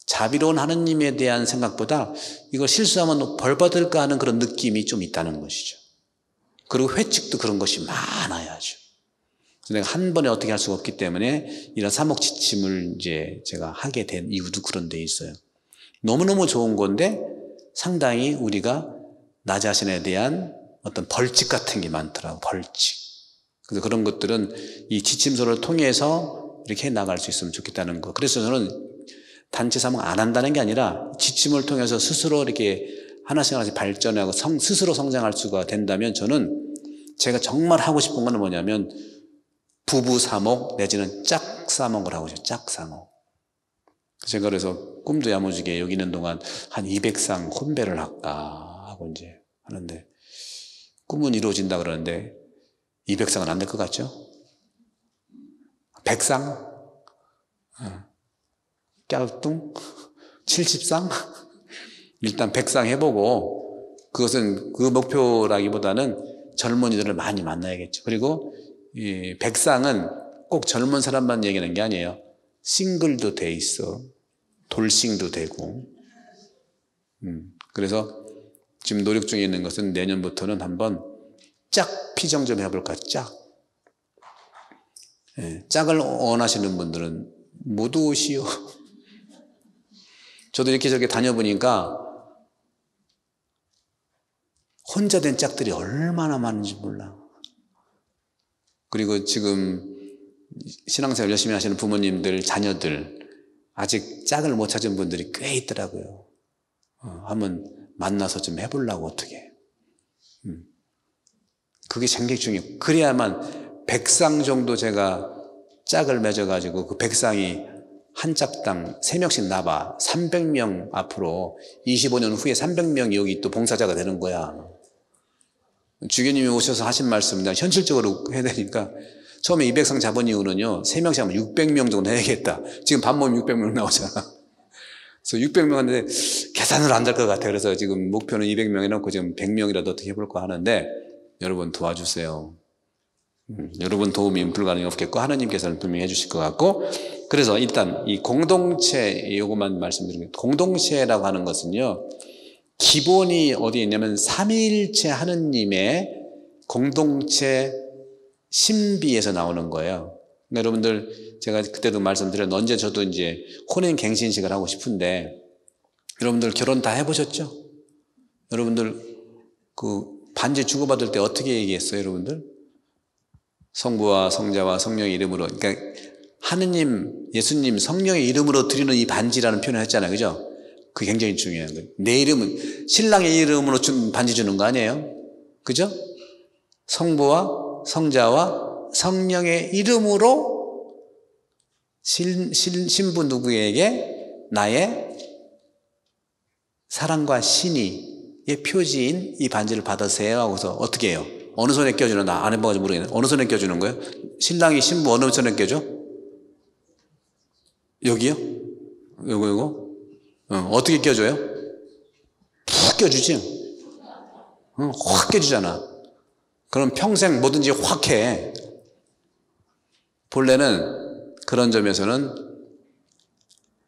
자비로운 하느님에 대한 생각보다 이걸 실수하면 벌 받을까 하는 그런 느낌이 좀 있다는 것이죠. 그리고 회칙도 그런 것이 많아야죠. 그래서 내가 한 번에 어떻게 할 수가 없기 때문에 이런 사목 지침을 이제 제가 하게 된 이유도 그런 데 있어요. 너무너무 좋은 건데 상당히 우리가 나 자신에 대한 어떤 벌칙 같은 게 많더라고요. 벌칙. 그래서 그런 것들은 이 지침서를 통해서 이렇게 나갈 수 있으면 좋겠다는 거. 그래서 저는 단체 사목 안 한다는 게 아니라 지침을 통해서 스스로 이렇게 하나씩 발전하고 스스로 성장할 수가 된다면 저는 제가 정말 하고 싶은 건 뭐냐면 부부 사목 내지는 짝 사목을 하고 싶어요. 짝 사목. 제가 그래서 꿈도 야무지게 여기 있는 동안 한 200상 혼배를 할까 하고 이제 하는데 꿈은 이루어진다 그러는데 200상은 안 될 것 같죠? 100상? 깨우뚱 70상? 일단 100상 해보고 그것은 그 목표라기보다는 젊은이들을 많이 만나야겠죠. 그리고 이 100상은 꼭 젊은 사람만 얘기하는 게 아니에요. 싱글도 돼 있어. 돌싱도 되고. 그래서 지금 노력 중에 있는 것은 내년부터는 한번 짝 피정 좀 해볼까. 짝. 짝을 원하시는 분들은 모두 오시오. 저도 이렇게 저렇게 다녀보니까 혼자 된 짝들이 얼마나 많은지 몰라. 그리고 지금 신앙생활 열심히 하시는 부모님들, 자녀들 아직 짝을 못 찾은 분들이 꽤 있더라고요. 한번 만나서 좀 해보려고 어떻게. 그게 굉장히 중요해요. 그래야만 100상 정도 제가 짝을 맺어가지고 그 100상이 한 짝당 3명씩 나봐. 300명 앞으로 25년 후에 300명이 여기 또 봉사자가 되는 거야. 주교님이 오셔서 하신 말씀 현실적으로 해야 되니까 처음에 200상 잡은 이유는요. 3명씩 하면 600명 정도 해야겠다. 지금 밥 먹으면 600명 나오잖아. 그래서 600명 하는데 계산으로 안 될 것 같아요. 그래서 지금 목표는 200명 해놓고 지금 100명이라도 어떻게 해볼까 하는데 여러분 도와주세요. 여러분 도움이 불가능이 없겠고 하나님께서는 분명히 해주실 것 같고 그래서 일단 이 공동체 요것만 말씀드리면 공동체라고 하는 것은요 기본이 어디에 있냐면 삼위일체 하느님의 공동체 신비에서 나오는 거예요. 그러니까 여러분들 제가 그때도 말씀드렸는데 언제 저도 이제 혼인갱신식을 하고 싶은데 여러분들 결혼 다 해보셨죠? 여러분들 그 반지 주고받을 때 어떻게 얘기했어요, 여러분들? 성부와 성자와 성령의 이름으로, 그러니까 하느님, 예수님, 성령의 이름으로 드리는 이 반지라는 표현을 했잖아요, 그죠? 그게 굉장히 중요한 거예요. 내 이름은 신랑의 이름으로 반지 주는 거 아니에요? 그죠? 성부와 성자와 성령의 이름으로 신부 누구에게 나의 사랑과 신의의 표지인 이 반지를 받으세요 하고서 어떻게 해요? 어느 손에 껴주나? 나 안 해봐가지고 모르겠네. 어느 손에 껴주는 거예요? 신랑이 신부 어느 손에 껴줘? 여기요? 요거? 어떻게 껴줘요? 푹 껴주지? 확 껴주잖아. 그럼 평생 뭐든지 확 해. 본래는 그런 점에서는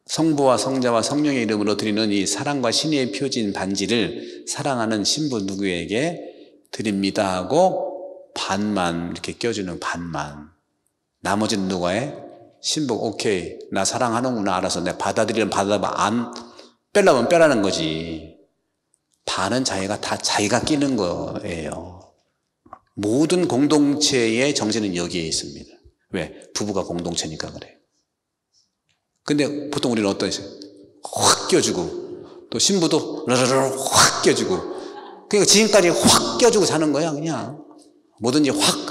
성부와 성자와 성령의 이름으로 드리는 이 사랑과 신의의 표지인 반지를 사랑하는 신부 누구에게 드립니다 하고 반만 이렇게 껴주는 반만. 나머지는 누가 해? 신부 오케이 나 사랑하는구나 알아서 내가 받아들이면 받아봐 안 빼려면 빼라는 거지. 반은 다 자기가 끼는 거예요. 모든 공동체의 정신은 여기에 있습니다. 왜? 부부가 공동체니까 그래. 근데 보통 우리는 어떠세요? 확 껴주고 또 신부도 라라라 확 껴주고 그러니까 지금까지 확 껴주고 사는 거야 그냥. 뭐든지 확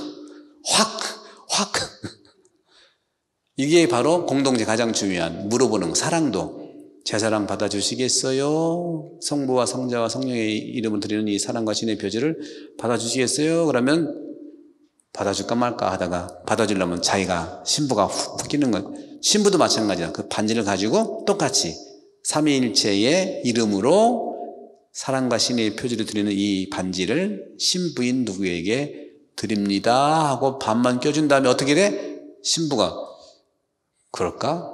이게 바로 공동체 가장 중요한 물어보는 거. 사랑도 제 사랑 받아주시겠어요? 성부와 성자와 성령의 이름을 드리는 이 사랑과 신의 표지를 받아주시겠어요? 그러면 받아줄까 말까 하다가 받아주려면 자기가 신부가 훅 끼는 거예요. 신부도 마찬가지다. 그 반지를 가지고 똑같이 삼위일체의 이름으로 사랑과 신의 표지를 드리는 이 반지를 신부인 누구에게 드립니다 하고 반만 껴준 다음에 어떻게 돼? 신부가 그럴까?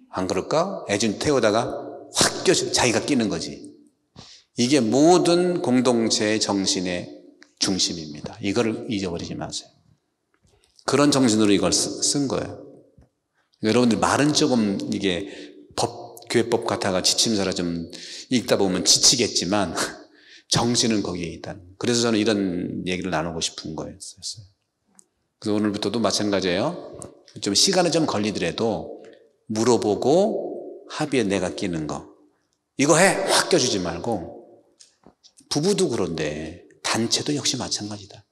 안 그럴까? 애준 태우다가 확 껴주 자기가 끼는 거지. 이게 모든 공동체의 정신의 중심입니다. 이거를 잊어버리지 마세요. 그런 정신으로 이걸 쓴 거예요. 여러분들 말은 조금 이게 교회법 같아가 지침서라 좀 읽다 보면 지치겠지만 정신은 거기에 있다. 그래서 저는 이런 얘기를 나누고 싶은 거였어요. 그래서 오늘부터도 마찬가지예요. 좀 시간은 좀 걸리더라도 물어보고 합의에 내가 끼는 거 이거 해! 확 껴주지 말고 부부도 그런데 단체도 역시 마찬가지다.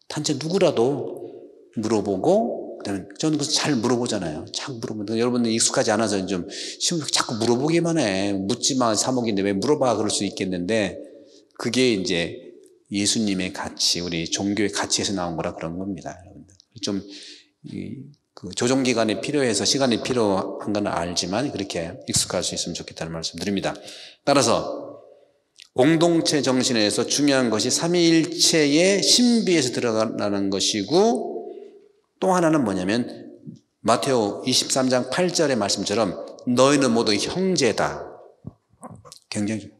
단체 누구라도 물어보고 그다음에 저는 잘 물어보잖아요. 자꾸 물어보는데 여러분들 익숙하지 않아서 좀 자꾸 물어보기만 해. 묻지마 사목인데 왜 물어봐 그럴 수 있겠는데 그게 이제 예수님의 가치 우리 종교의 가치에서 나온 거라 그런 겁니다. 여러분들 좀 그 조정 기간이 필요해서 시간이 필요한 건 알지만 그렇게 익숙할 수 있으면 좋겠다는 말씀 드립니다. 따라서 공동체 정신에서 중요한 것이 삼위일체의 신비에서 들어가는 것이고 또 하나는 뭐냐면 마테오 23장 8절의 말씀처럼 너희는 모두 형제다. 굉장히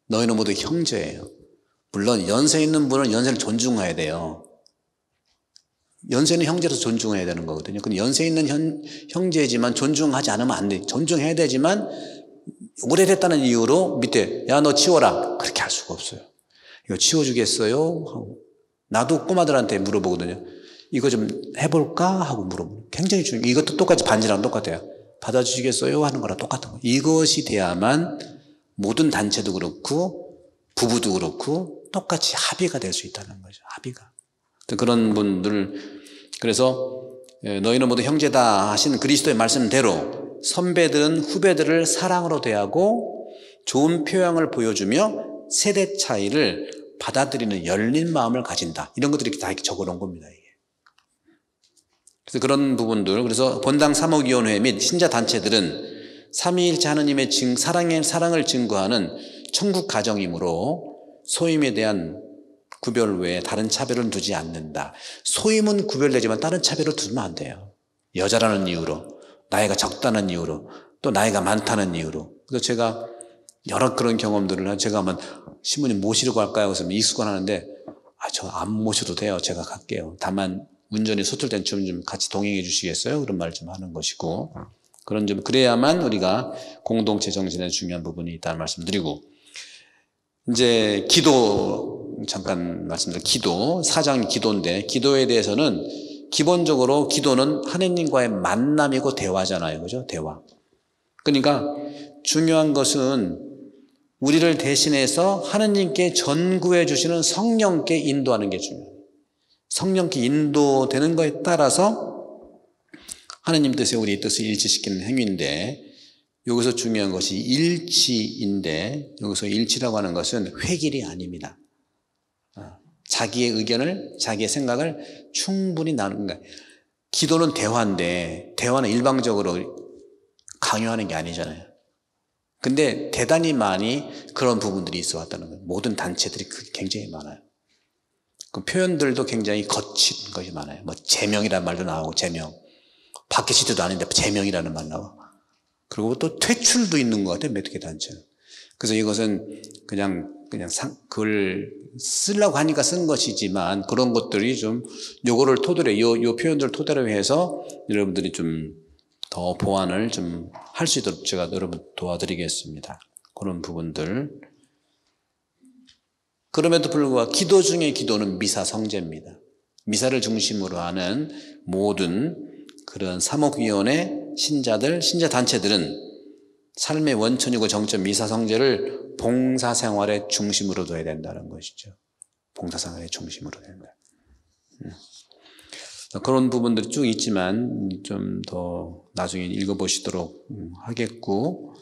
너희는 모두 형제예요. 물론 연세 있는 분은 연세를 존중해야 돼요. 연세는 형제로서 존중해야 되는 거거든요. 근데 연세 있는 형제지만 존중하지 않으면 안 돼. 존중해야 되지만 오래됐다는 이유로 밑에 야 너 치워라 그렇게 할 수가 없어요. 이거 치워주겠어요? 하고 나도 꼬마들한테 물어보거든요. 이거 좀 해볼까? 하고 물어보고 굉장히 중요해요. 이것도 똑같이 반지랑 똑같아요. 받아주시겠어요? 하는 거랑 똑같은 거예요. 이것이 돼야만 모든 단체도 그렇고 부부도 그렇고 똑같이 합의가 될 수 있다는 거죠. 합의가. 그런 분들 그래서 너희는 모두 형제다 하신 그리스도의 말씀대로 선배들은 후배들을 사랑으로 대하고 좋은 표양을 보여주며 세대 차이를 받아들이는 열린 마음을 가진다. 이런 것들이 다 이렇게 적어놓은 겁니다. 이게. 그래서 그런 부분들 그래서 본당 사목위원회 및 신자 단체들은 삼위일체 하느님의 사랑을 증거하는 천국 가정이므로 소임에 대한 구별 외에 다른 차별은 두지 않는다. 소임은 구별되지만 다른 차별을 두면 안 돼요. 여자라는 이유로, 나이가 적다는 이유로, 또 나이가 많다는 이유로. 그래서 제가 여러 그런 경험들을 제가 한번 신부님 모시려고 할까요? 그래서 익숙은 하는데 저 안 모셔도 돼요. 제가 갈게요. 다만 운전이 서툴 땐 좀 같이 동행해 주시겠어요? 그런 말 좀 하는 것이고 그런 좀 그래야만 우리가 공동체 정신에 중요한 부분이 있다는 말씀드리고 이제 기도 잠깐 말씀드릴 기도 4장 기도인데 기도에 대해서는 기본적으로 기도는 하느님과의 만남이고 대화잖아요. 그죠? 대화. 그러니까 중요한 것은 우리를 대신해서 하느님께 전구해 주시는 성령께 인도하는 게 중요해요. 성령께 인도되는 것에 따라서 하느님 뜻에 우리 뜻을 일치시키는 행위인데 여기서 중요한 것이 일치인데 여기서 일치라고 하는 것은 획일이 아닙니다. 자기의 의견을 자기의 생각을 충분히 나누는 거예요. 기도는 대화인데 대화는 일방적으로 강요하는 게 아니잖아요. 근데 대단히 많이 그런 부분들이 있어 왔다는 거예요. 모든 단체들이 굉장히 많아요. 그 표현들도 굉장히 거친 것이 많아요. 뭐 제명이라는 말도 나오고 제명. 바뀌지도 않은데 제명이라는 말 나와. 그리고 또 퇴출도 있는 것 같아요. 몇 개 단체는. 그래서 이것은 그걸 쓰려고 하니까 쓴 것이지만 그런 것들이 좀 요거를 토대로 요 표현들을 토대로 해서 여러분들이 좀 더 보완을 좀 할 수 있도록 제가 여러분 도와드리겠습니다. 그런 부분들. 그럼에도 불구하고 기도 중에 기도는 미사 성제입니다. 미사를 중심으로 하는 모든 그런 사목위원회 신자들, 신자단체들은 삶의 원천이고 정점 미사 성제를 봉사생활의 중심으로 둬야 된다는 것이죠. 봉사생활의 중심으로 된다. 그런 부분들이 쭉 있지만 좀 더 나중에 읽어보시도록 하겠고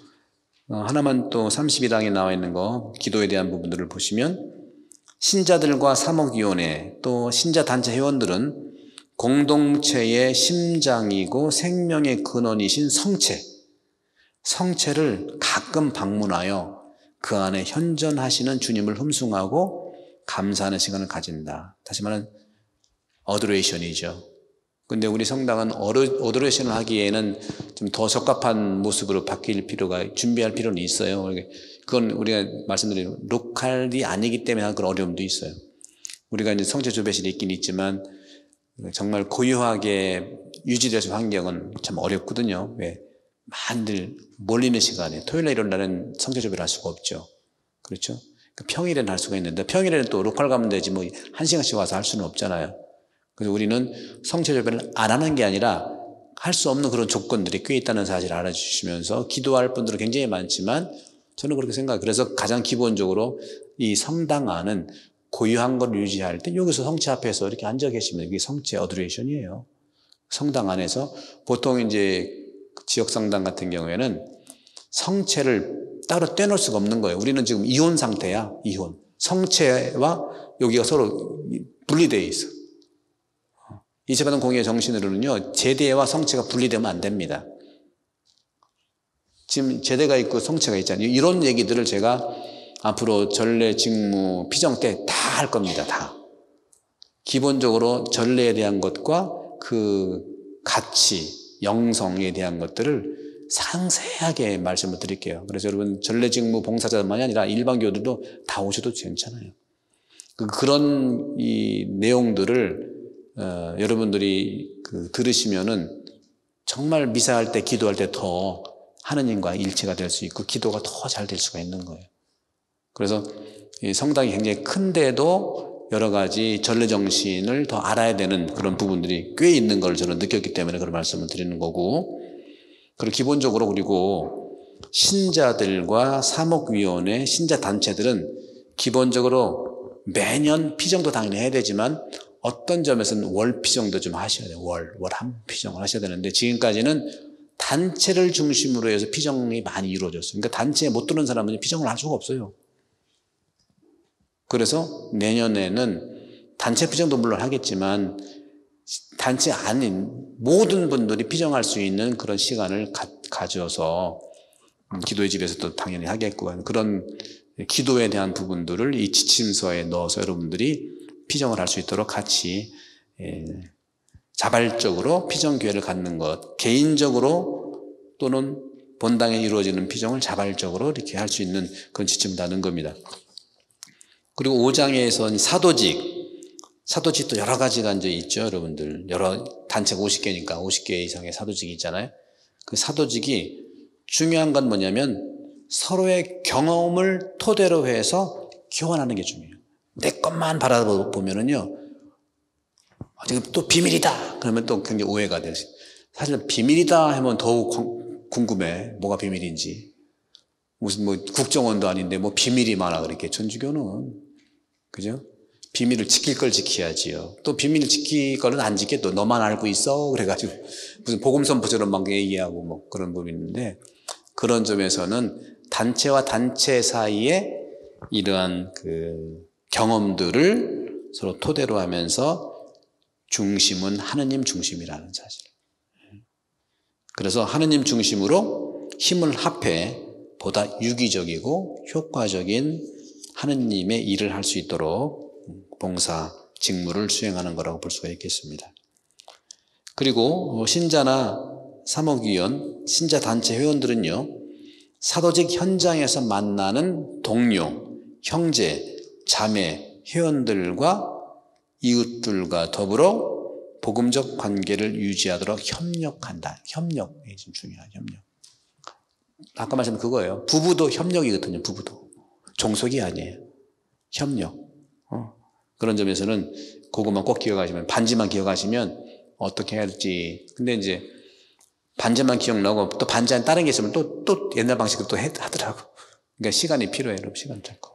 하나만 또 32장에 나와 있는 거 기도에 대한 부분들을 보시면 신자들과 사목위원회 또 신자단체 회원들은 공동체의 심장이고 생명의 근원이신 성체를 가끔 방문하여 그 안에 현존하시는 주님을 흠숭하고 감사하는 시간을 가진다. 다시 말하면 어도레이션이죠. 근데 우리 성당은 어도레이션을 하기에는 좀 더 적합한 모습으로 바뀔 필요가 준비할 필요는 있어요. 그건 우리가 말씀드린 로컬이 아니기 때문에 그런 어려움도 있어요. 우리가 이제 성체 조배실이 있긴 있지만 정말 고유하게 유지되는 환경은 참 어렵거든요. 왜? 많이들 몰리는 시간에 토요일날 일요일날은 성체 조배를 할 수가 없죠. 그렇죠? 평일에는 할 수가 있는데 평일에는 또 로컬 가면 되지 뭐 1시간씩 와서 할 수는 없잖아요. 그래서 우리는 성체 조배를 안 하는 게 아니라 할 수 없는 그런 조건들이 꽤 있다는 사실을 알아주시면서 기도할 분들은 굉장히 많지만 저는 그렇게 생각해요. 그래서 가장 기본적으로 이 성당 안은 고유한 걸 유지할 때 여기서 성체 앞에서 이렇게 앉아 계시면 이게 성체 어도레이션이에요. 성당 안에서 보통 이제 지역 성당 같은 경우에는 성체를 따로 떼놓을 수가 없는 거예요. 우리는 지금 이혼 상태야. 이혼. 성체와 여기가 서로 분리되어 있어. 이체받은 공의의 정신으로는요, 제대와 성체가 분리되면 안 됩니다. 지금 제대가 있고 성체가 있잖아요. 이런 얘기들을 제가 앞으로 전례, 직무, 피정 때 다 할 겁니다. 다. 기본적으로 전례에 대한 것과 그 가치, 영성에 대한 것들을 상세하게 말씀을 드릴게요. 그래서 여러분 전례, 직무, 봉사자만이 아니라 일반 교도도 다 오셔도 괜찮아요. 그런 이 내용들을 여러분들이 들으시면은 정말 미사할 때 기도할 때 더 하느님과 일치가 될 수 있고 기도가 더 잘 될 수가 있는 거예요. 그래서 이 성당이 굉장히 큰데도 여러 가지 전례 정신을 더 알아야 되는 그런 부분들이 꽤 있는 걸 저는 느꼈기 때문에 그런 말씀을 드리는 거고, 그리고 기본적으로 그리고 신자들과 사목위원회, 신자단체들은 기본적으로 매년 피정도 당연히 해야 되지만 어떤 점에서는 월 피정도 좀 하셔야 돼요. 월 한 피정을 하셔야 되는데 지금까지는 단체를 중심으로 해서 피정이 많이 이루어졌어요. 그러니까 단체에 못 드는 사람은 피정을 할 수가 없어요. 그래서 내년에는 단체 피정도 물론 하겠지만 단체 아닌 모든 분들이 피정할 수 있는 그런 시간을 가져서 기도의 집에서도 당연히 하겠고 그런 기도에 대한 부분들을 이 지침서에 넣어서 여러분들이 피정을 할 수 있도록 같이 자발적으로 피정 기회를 갖는 것, 개인적으로 또는 본당에 이루어지는 피정을 자발적으로 이렇게 할 수 있는 그런 지침을 는 겁니다. 그리고 5장에선 사도직도 여러 가지가 이제 있죠, 여러분들. 여러 단체가 50개니까 50개 이상의 사도직이 있잖아요. 그 사도직이 중요한 건 뭐냐면 서로의 경험을 토대로 해서 교환하는 게 중요해요. 내 것만 바라보면은요, 지금 또 비밀이다! 그러면 또 굉장히 오해가 돼요. 사실 비밀이다 하면 더욱 궁금해. 뭐가 비밀인지. 무슨 뭐 국정원도 아닌데 뭐 비밀이 많아, 그렇게. 천주교는. 그죠? 비밀을 지킬 걸 지켜야지요. 또 비밀 지킬 거는 안 지켜. 또 너만 알고 있어. 그래가지고 무슨 복음선포처럼 막 얘기하고 뭐 그런 부분이 있는데, 그런 점에서는 단체와 단체 사이에 이러한 그 경험들을 서로 토대로 하면서 중심은 하느님 중심이라는 사실. 그래서 하느님 중심으로 힘을 합해 보다 유기적이고 효과적인 하느님의 일을 할 수 있도록 봉사 직무를 수행하는 거라고 볼 수가 있겠습니다. 그리고 신자나 사목위원, 신자 단체 회원들은요, 사도직 현장에서 만나는 동료, 형제, 자매, 회원들과 이웃들과 더불어 복음적 관계를 유지하도록 협력한다. 협력이 지금 중요한 협력. 아까 말씀드린 그거예요. 부부도 협력이거든요. 부부도. 종속이 아니에요. 협력. 그런 점에서는 그것만 꼭 기억하시면, 반지만 기억하시면 어떻게 해야 될지. 근데 이제 반지만 기억나고 또 반지 안 다른 게 있으면 또 옛날 방식으로 또 하더라고. 그러니까 시간이 필요해요. 시간 잡고.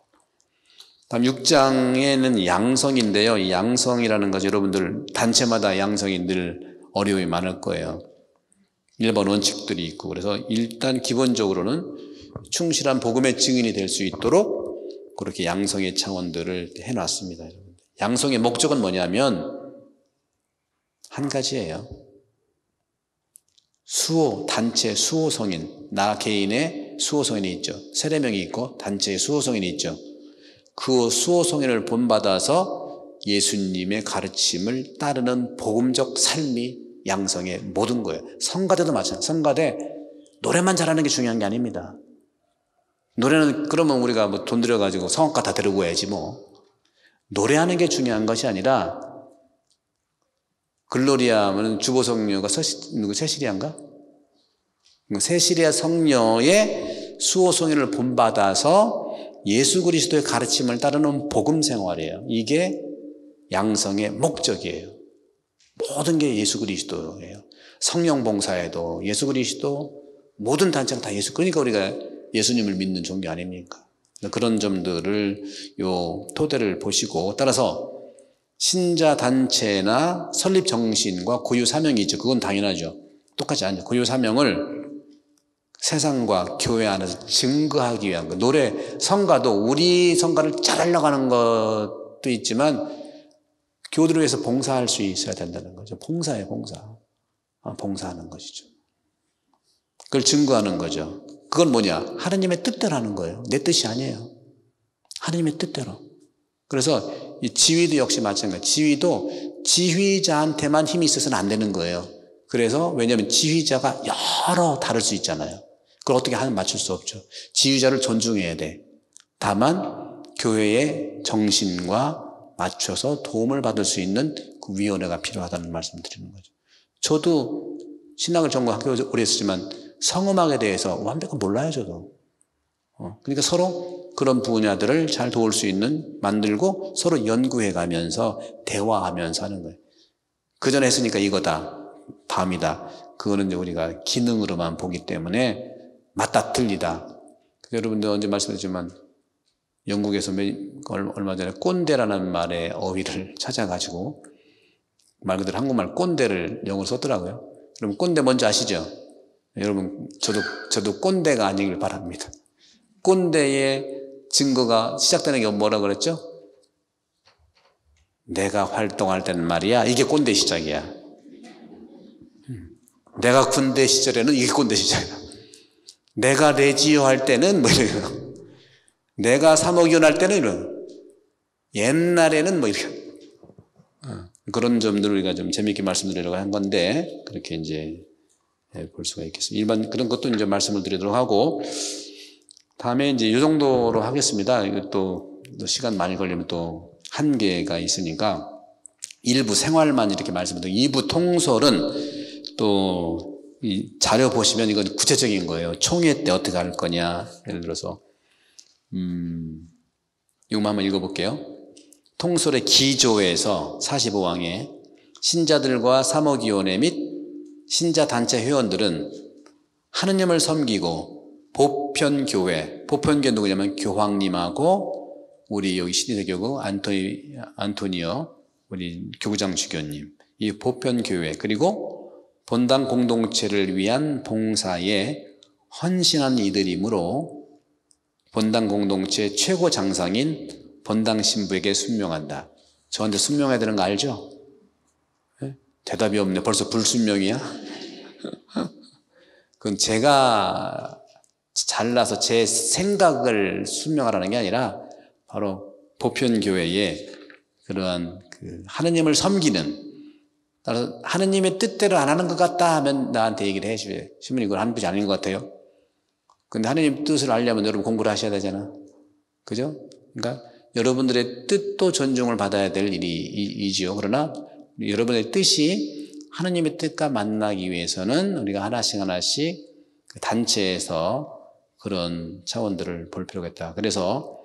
다음 6장에는 양성인데요. 이 양성이라는 것이 여러분들 단체마다 양성이 늘 어려움이 많을 거예요. 일반 원칙들이 있고, 그래서 일단 기본적으로는 충실한 복음의 증인이 될 수 있도록 그렇게 양성의 차원들을 해놨습니다. 양성의 목적은 뭐냐면 한 가지예요. 수호, 단체 수호 성인, 나 개인의 수호 성인이 있죠. 세례명이 있고 단체의 수호 성인이 있죠. 그 수호 성인을 본받아서 예수님의 가르침을 따르는 복음적 삶이 양성의 모든 거예요. 성가대도 마찬가지예요. 성가대 노래만 잘하는 게 중요한 게 아닙니다. 노래는 그러면 우리가 뭐 돈 들여가지고 성악가 다 데리고 와야지 뭐. 노래하는 게 중요한 것이 아니라, 글로리아 하면 주보 성녀가 세시리아인가? 세시리아 성녀의 수호 성인을 본받아서 예수 그리스도의 가르침을 따르는 복음 생활이에요. 이게 양성의 목적이에요. 모든 게 예수 그리스도예요. 성령 봉사에도 예수 그리스도, 모든 단체가 다 예수. 그러니까 우리가 예수님을 믿는 종교 아닙니까? 그런 점들을 요 토대를 보시고, 따라서 신자 단체나 설립 정신과 고유 사명이 있죠. 그건 당연하죠. 똑같지 않죠. 고유 사명을 세상과 교회 안에서 증거하기 위한 거. 노래, 성가도 우리 성가를 잘하려고 하는 것도 있지만 교우들을 위해서 봉사할 수 있어야 된다는 거죠. 봉사예요, 봉사. 봉사하는 것이죠. 그걸 증거하는 거죠. 그건 뭐냐? 하느님의 뜻대로 하는 거예요. 내 뜻이 아니에요. 하느님의 뜻대로. 그래서 이 지휘도 역시 마찬가지예요. 지휘도 지휘자한테만 힘이 있어서는 안 되는 거예요. 그래서 왜냐하면 지휘자가 여러 다를 수 있잖아요. 그걸 어떻게 하면 맞출 수 없죠. 지휘자를 존중해야 돼. 다만 교회의 정신과 맞춰서 도움을 받을 수 있는 그 위원회가 필요하다는 말씀을 드리는 거죠. 저도 신학을 전공한 학교 오래 했지만 성음악에 대해서 완벽히 몰라요, 저도. 그러니까 서로 그런 분야들을 잘 도울 수 있는, 만들고 서로 연구해 가면서 대화하면서 하는 거예요. 그 전에 했으니까 이거다, 다음이다. 그거는 이제 우리가 기능으로만 보기 때문에 맞다, 틀리다. 여러분들 언제 말씀드렸지만 영국에서 얼마 전에 꼰대라는 말의 어휘를 찾아가지고 말 그대로 한국말 꼰대를 영어로 썼더라고요. 여러분 꼰대 뭔지 아시죠? 여러분 저도 꼰대가 아니길 바랍니다. 꼰대의 증거가 시작되는 게 뭐라 그랬죠? 내가 활동할 때는 말이야, 이게 꼰대 시작이야. 내가 군대 시절에는 이게 꼰대 시작이야. 내가 레지오 할 때는 뭐 이래요. 내가 사목위원 할 때는 이런. 옛날에는 뭐 이렇게. 그런 점들을 우리가 좀 재미있게 말씀드리려고 한 건데, 그렇게 이제 볼 수가 있겠습니다. 일반 그런 것도 이제 말씀을 드리도록 하고, 다음에 이제 이 정도로 하겠습니다. 이거 또 시간 많이 걸리면 또 한계가 있으니까 일부 생활만 이렇게 말씀드리고, 2부 통솔은 또 이 자료 보시면 이건 구체적인 거예요. 총회 때 어떻게 할 거냐. 예를 들어서 이거 한번 읽어볼게요. 통솔의 기조에서 45항에 신자들과 사목위원회 및 신자단체 회원들은 하느님을 섬기고 보편교회, 보편교회 누구냐면 교황님하고 우리 여기 신의대교구 안토니오 우리 교구장 주교님, 이 보편교회, 그리고 본당 공동체를 위한 봉사에 헌신한 이들이므로 본당 공동체 최고 장상인 본당 신부에게 순명한다. 저한테 순명해야 되는 거 알죠? 네? 대답이 없네. 벌써 불순명이야? 그건 제가 잘나서 제 생각을 순명하라는 게 아니라 바로 보편교회의 그러한 하느님을 섬기는, 따라서 하느님의 뜻대로 안 하는 것 같다 하면 나한테 얘기를 해줘요. 신부님 이걸 하는 것이 아닌 것 같아요. 근데 하느님 뜻을 알려면 여러분 공부를 하셔야 되잖아. 그죠? 그러니까 여러분들의 뜻도 존중을 받아야 될 일이지요. 그러나 여러분의 뜻이 하느님의 뜻과 만나기 위해서는 우리가 하나씩 단체에서 그런 차원들을 볼 필요가 있다. 그래서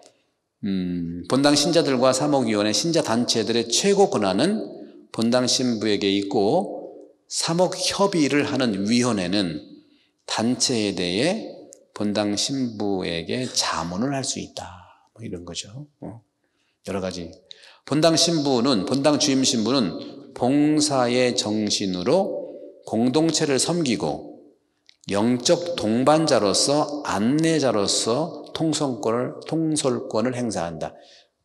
본당 신자들과 사목위원회 신자단체들의 최고 권한은 본당 신부에게 있고, 사목협의를 하는 위원회는 단체에 대해 본당 신부에게 자문을 할 수 있다. 뭐 이런 거죠. 여러 가지. 본당 주임 신부는 봉사의 정신으로 공동체를 섬기고 영적 동반자로서 안내자로서 통솔권을 행사한다.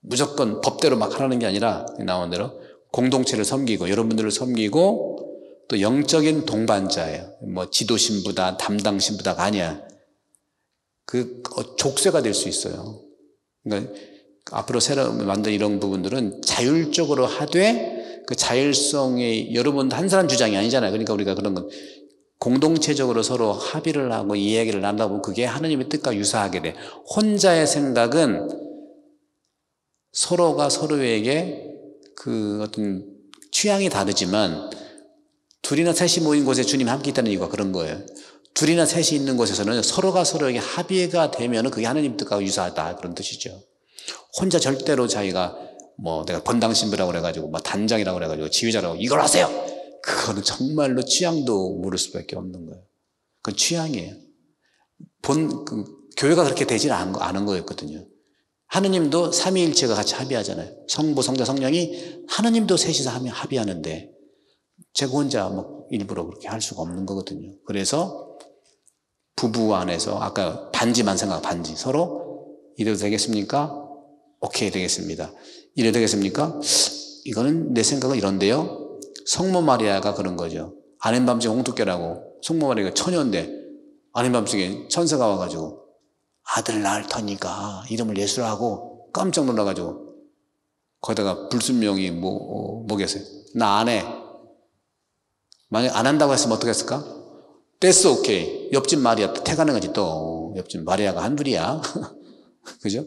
무조건 법대로 막 하라는 게 아니라 나온 대로 공동체를 섬기고 여러분들을 섬기고 또 영적인 동반자예요. 뭐 지도 신부다, 담당 신부다가 아니야. 그 족쇄가 될 수 있어요. 그러니까 앞으로 새로 만든 이런 부분들은 자율적으로 하되 그 자율성이 여러분 한 사람 주장이 아니잖아요. 그러니까 우리가 그런 건 공동체적으로 서로 합의를 하고 이야기를 나누다 보면 그게 하느님의 뜻과 유사하게 돼. 혼자의 생각은 서로가 서로에게 그 어떤 취향이 다르지만 둘이나 셋이 모인 곳에 주님이 함께 있다는 이유가 그런 거예요. 둘이나 셋이 있는 곳에서는 서로가 서로에게 합의가 되면 그게 하느님 뜻과 유사하다, 그런 뜻이죠. 혼자 절대로 자기가 뭐 내가 본당 신부라고 그래가지고 뭐 단장이라고 그래가지고 지휘자라고 이걸 하세요, 그거는 정말로 취향도 모를 수밖에 없는 거예요. 그건 취향이에요. 교회가 그렇게 되지 않은 거였거든요. 하느님도 삼위일체가 같이 합의하잖아요. 성부, 성자, 성령이 하느님도 셋이서 합의하는데 제가 혼자 막 일부러 그렇게 할 수가 없는 거거든요. 그래서 부부 안에서 아까 반지만 반지 서로 이래도 되겠습니까? 오케이, 되겠습니다. 이래도 되겠습니까? 이거는 내 생각은 이런데요. 성모 마리아가 그런 거죠. 아는 밤중에 홍두깨라고. 성모 마리아가 처녀인데 아는 밤중에 천사가 와가지고 아들 낳을 터니까 이름을 예수라 하고 깜짝 놀라가지고 거기다가 불순명이 뭐겠어요? 나 안 해. 만약 안 한다고 했으면 어떻게 했을까? 됐어, 오케이. 옆집 마리아 태가는 거지 또. 옆집 마리아가 한둘이야. 그죠?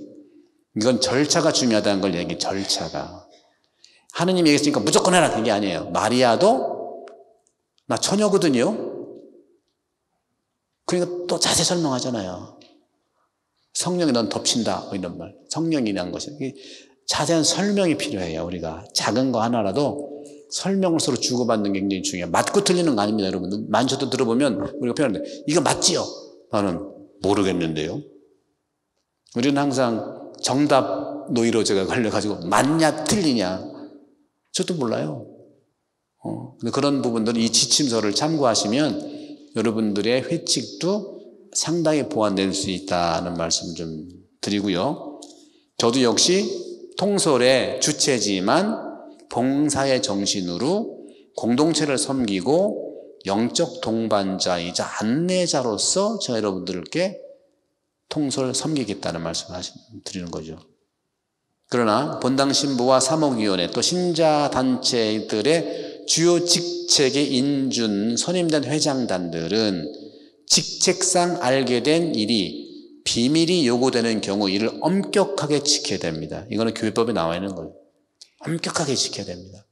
이건 절차가 중요하다는 걸 얘기해. 절차가. 하느님이 얘기했으니까 무조건 해라, 그게 아니에요. 마리아도 나 처녀거든요. 그러니까 또 자세히 설명하잖아요. 성령이 넌 덮친다, 뭐 이런 말. 성령이라는 것이 자세한 설명이 필요해요. 우리가 작은 거 하나라도 설명을 서로 주고받는 게 굉장히 중요해요. 맞고 틀리는 거 아닙니다, 여러분. 만져도 들어보면 우리가 표현하는데 이거 맞지요? 나는 모르겠는데요. 우리는 항상 정답 노이로제가 걸려가지고 맞냐 틀리냐 저도 몰라요. 근데 그런 부분들은 이 지침서를 참고하시면 여러분들의 회칙도 상당히 보완될 수 있다는 말씀 좀 드리고요. 저도 역시 통솔의 주체지만 봉사의 정신으로 공동체를 섬기고 영적 동반자이자 안내자로서 제가 여러분들께 통솔 섬기겠다는 말씀을 드리는 거죠. 그러나 본당 신부와 사목위원회 또 신자단체들의 주요 직책에 인준 선임된 회장단들은 직책상 알게 된 일이 비밀이 요구되는 경우 이를 엄격하게 지켜야 됩니다. 이거는 교회법에 나와 있는 거예요. 엄격하게 지켜야 됩니다.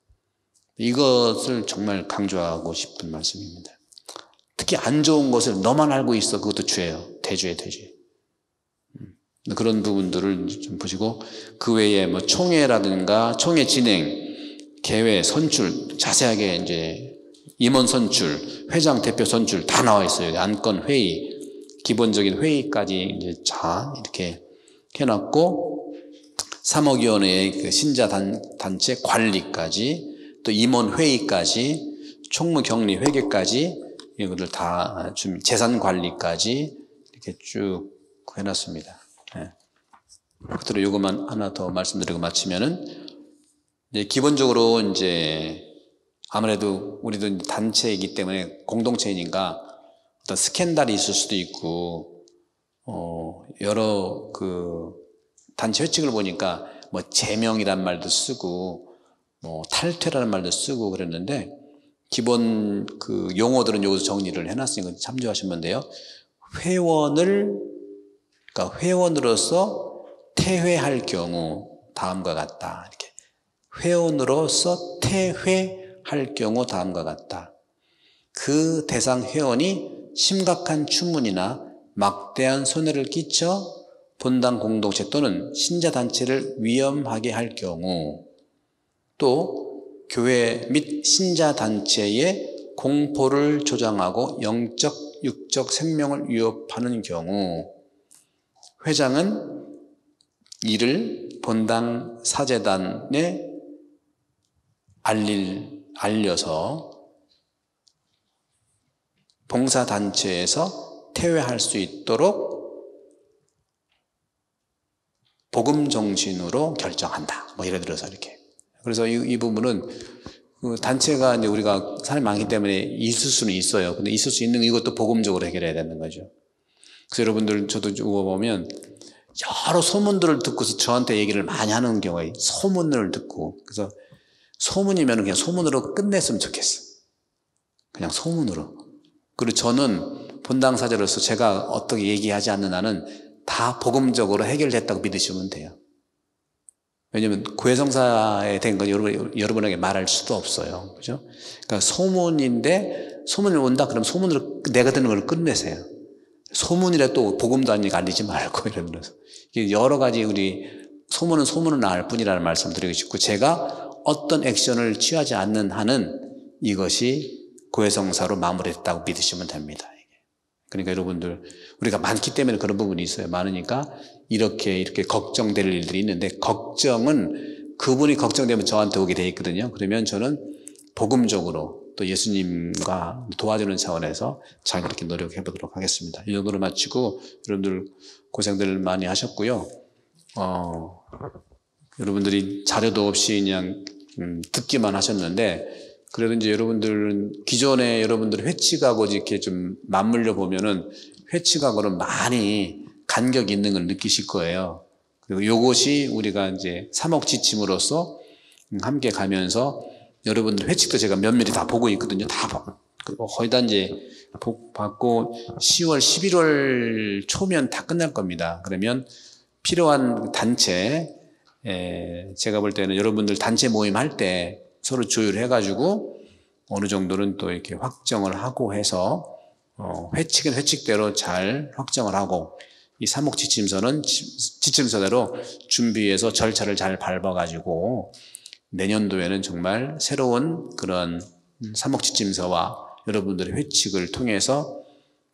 이것을 정말 강조하고 싶은 말씀입니다. 특히 안 좋은 것을 너만 알고 있어. 그것도 죄예요. 대죄. 그런 부분들을 좀 보시고, 그 외에 뭐 총회라든가 총회 진행, 개회, 선출, 자세하게 이제 임원 선출, 회장, 대표 선출 다 나와 있어요. 안건 회의, 기본적인 회의까지 이제 다 이렇게 해놨고, 사목위원회의 그 신자 단체 관리까지, 또 임원 회의까지, 총무 격리 회계까지, 이거를 다 재산 관리까지 이렇게 쭉 해놨습니다. 네. 그대로 이것만 하나 더 말씀드리고 마치면은, 이제 기본적으로 이제 아무래도 우리도 단체이기 때문에 공동체이니까 어떤 스캔들이 있을 수도 있고, 여러 그 단체 회칙을 보니까 뭐 제명이란 말도 쓰고, 뭐 탈퇴라는 말도 쓰고 그랬는데, 기본 그 용어들은 여기서 정리를 해놨으니까 참조하시면 돼요. 그러니까 회원으로서 퇴회할 경우 다음과 같다. 이렇게. 회원으로서 퇴회할 경우 다음과 같다. 그 대상 회원이 심각한 추문이나 막대한 손해를 끼쳐 본당 공동체 또는 신자단체를 위험하게 할 경우, 또 교회 및 신자단체의 공포를 조장하고 영적, 육적 생명을 위협하는 경우, 회장은 이를 본당 사제단에 알려서 봉사단체에서 퇴회할 수 있도록 복음 정신으로 결정한다. 뭐 예를 들어서 이렇게. 그래서 이 부분은 그 단체가 이제 우리가 사람이 많기 때문에 있을 수는 있어요. 근데 있을 수 있는 이것도 복음적으로 해결해야 되는 거죠. 그래서 여러분들 저도 보면 여러 소문들을 듣고서 저한테 얘기를 많이 하는 경우가 있어요. 소문을 듣고. 그래서 소문이면 그냥 소문으로 끝냈으면 좋겠어. 그냥 소문으로. 그리고 저는 본당사제로서 제가 어떻게 얘기하지 않는 한은 다 복음적으로 해결됐다고 믿으시면 돼요. 왜냐면 고해성사에 된 건 여러분에게 말할 수도 없어요. 그죠? 그러니까 소문인데, 소문이 온다 그러면 소문으로 내가 듣는 걸 끝내세요. 소문이라 또 복음도 아니니까 알리지 말고 이러면서. 여러 가지 우리 소문은 소문을 알 뿐이라는 말씀 드리고 싶고, 제가 어떤 액션을 취하지 않는 한은 이것이 고해성사로 마무리됐다고 믿으시면 됩니다. 그러니까 여러분들, 우리가 많기 때문에 그런 부분이 있어요. 많으니까 이렇게 걱정될 일들이 있는데, 걱정은 그분이 걱정되면 저한테 오게 돼 있거든요. 그러면 저는 복음적으로 또 예수님과 도와주는 차원에서 잘 그렇게 노력해 보도록 하겠습니다. 이 정도로 마치고, 여러분들 고생들 많이 하셨고요. 여러분들이 자료도 없이 그냥 듣기만 하셨는데, 그래도 이제 여러분들은 기존에 여러분들 회칙하고 이렇게 좀 맞물려 보면은 회칙하고는 많이 간격이 있는 걸 느끼실 거예요. 그리고 이것이 우리가 이제 사목지침으로서 함께 가면서, 여러분들 회칙도 제가 면밀히 다 보고 있거든요. 다 거의 다 이제 받고 10월, 11월 초면 다 끝날 겁니다. 그러면 필요한 단체, 제가 볼 때는 여러분들 단체 모임 할 때 서로 조율해가지고 어느 정도는 또 이렇게 확정을 하고 해서, 회칙은 회칙대로 잘 확정을 하고, 이 사목지침서는 지침서대로 준비해서 절차를 잘 밟아가지고 내년도에는 정말 새로운 그런 사목지침서와 여러분들의 회칙을 통해서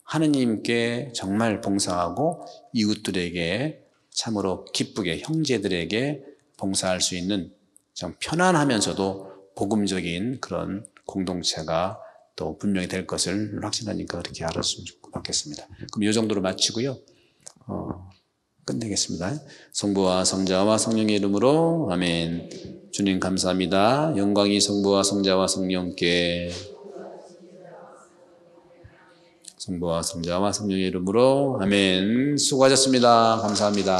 하느님께 정말 봉사하고 이웃들에게 참으로 기쁘게, 형제들에게 봉사할 수 있는 좀 편안하면서도 복음적인 그런 공동체가 또 분명히 될 것을 확신하니까 그렇게 알았으면 좋겠습니다. 그럼 이 정도로 마치고요. 끝내겠습니다. 성부와 성자와 성령의 이름으로 아멘. 주님 감사합니다. 영광이 성부와 성자와 성령께, 성부와 성자와 성령의 이름으로 아멘. 수고하셨습니다. 감사합니다.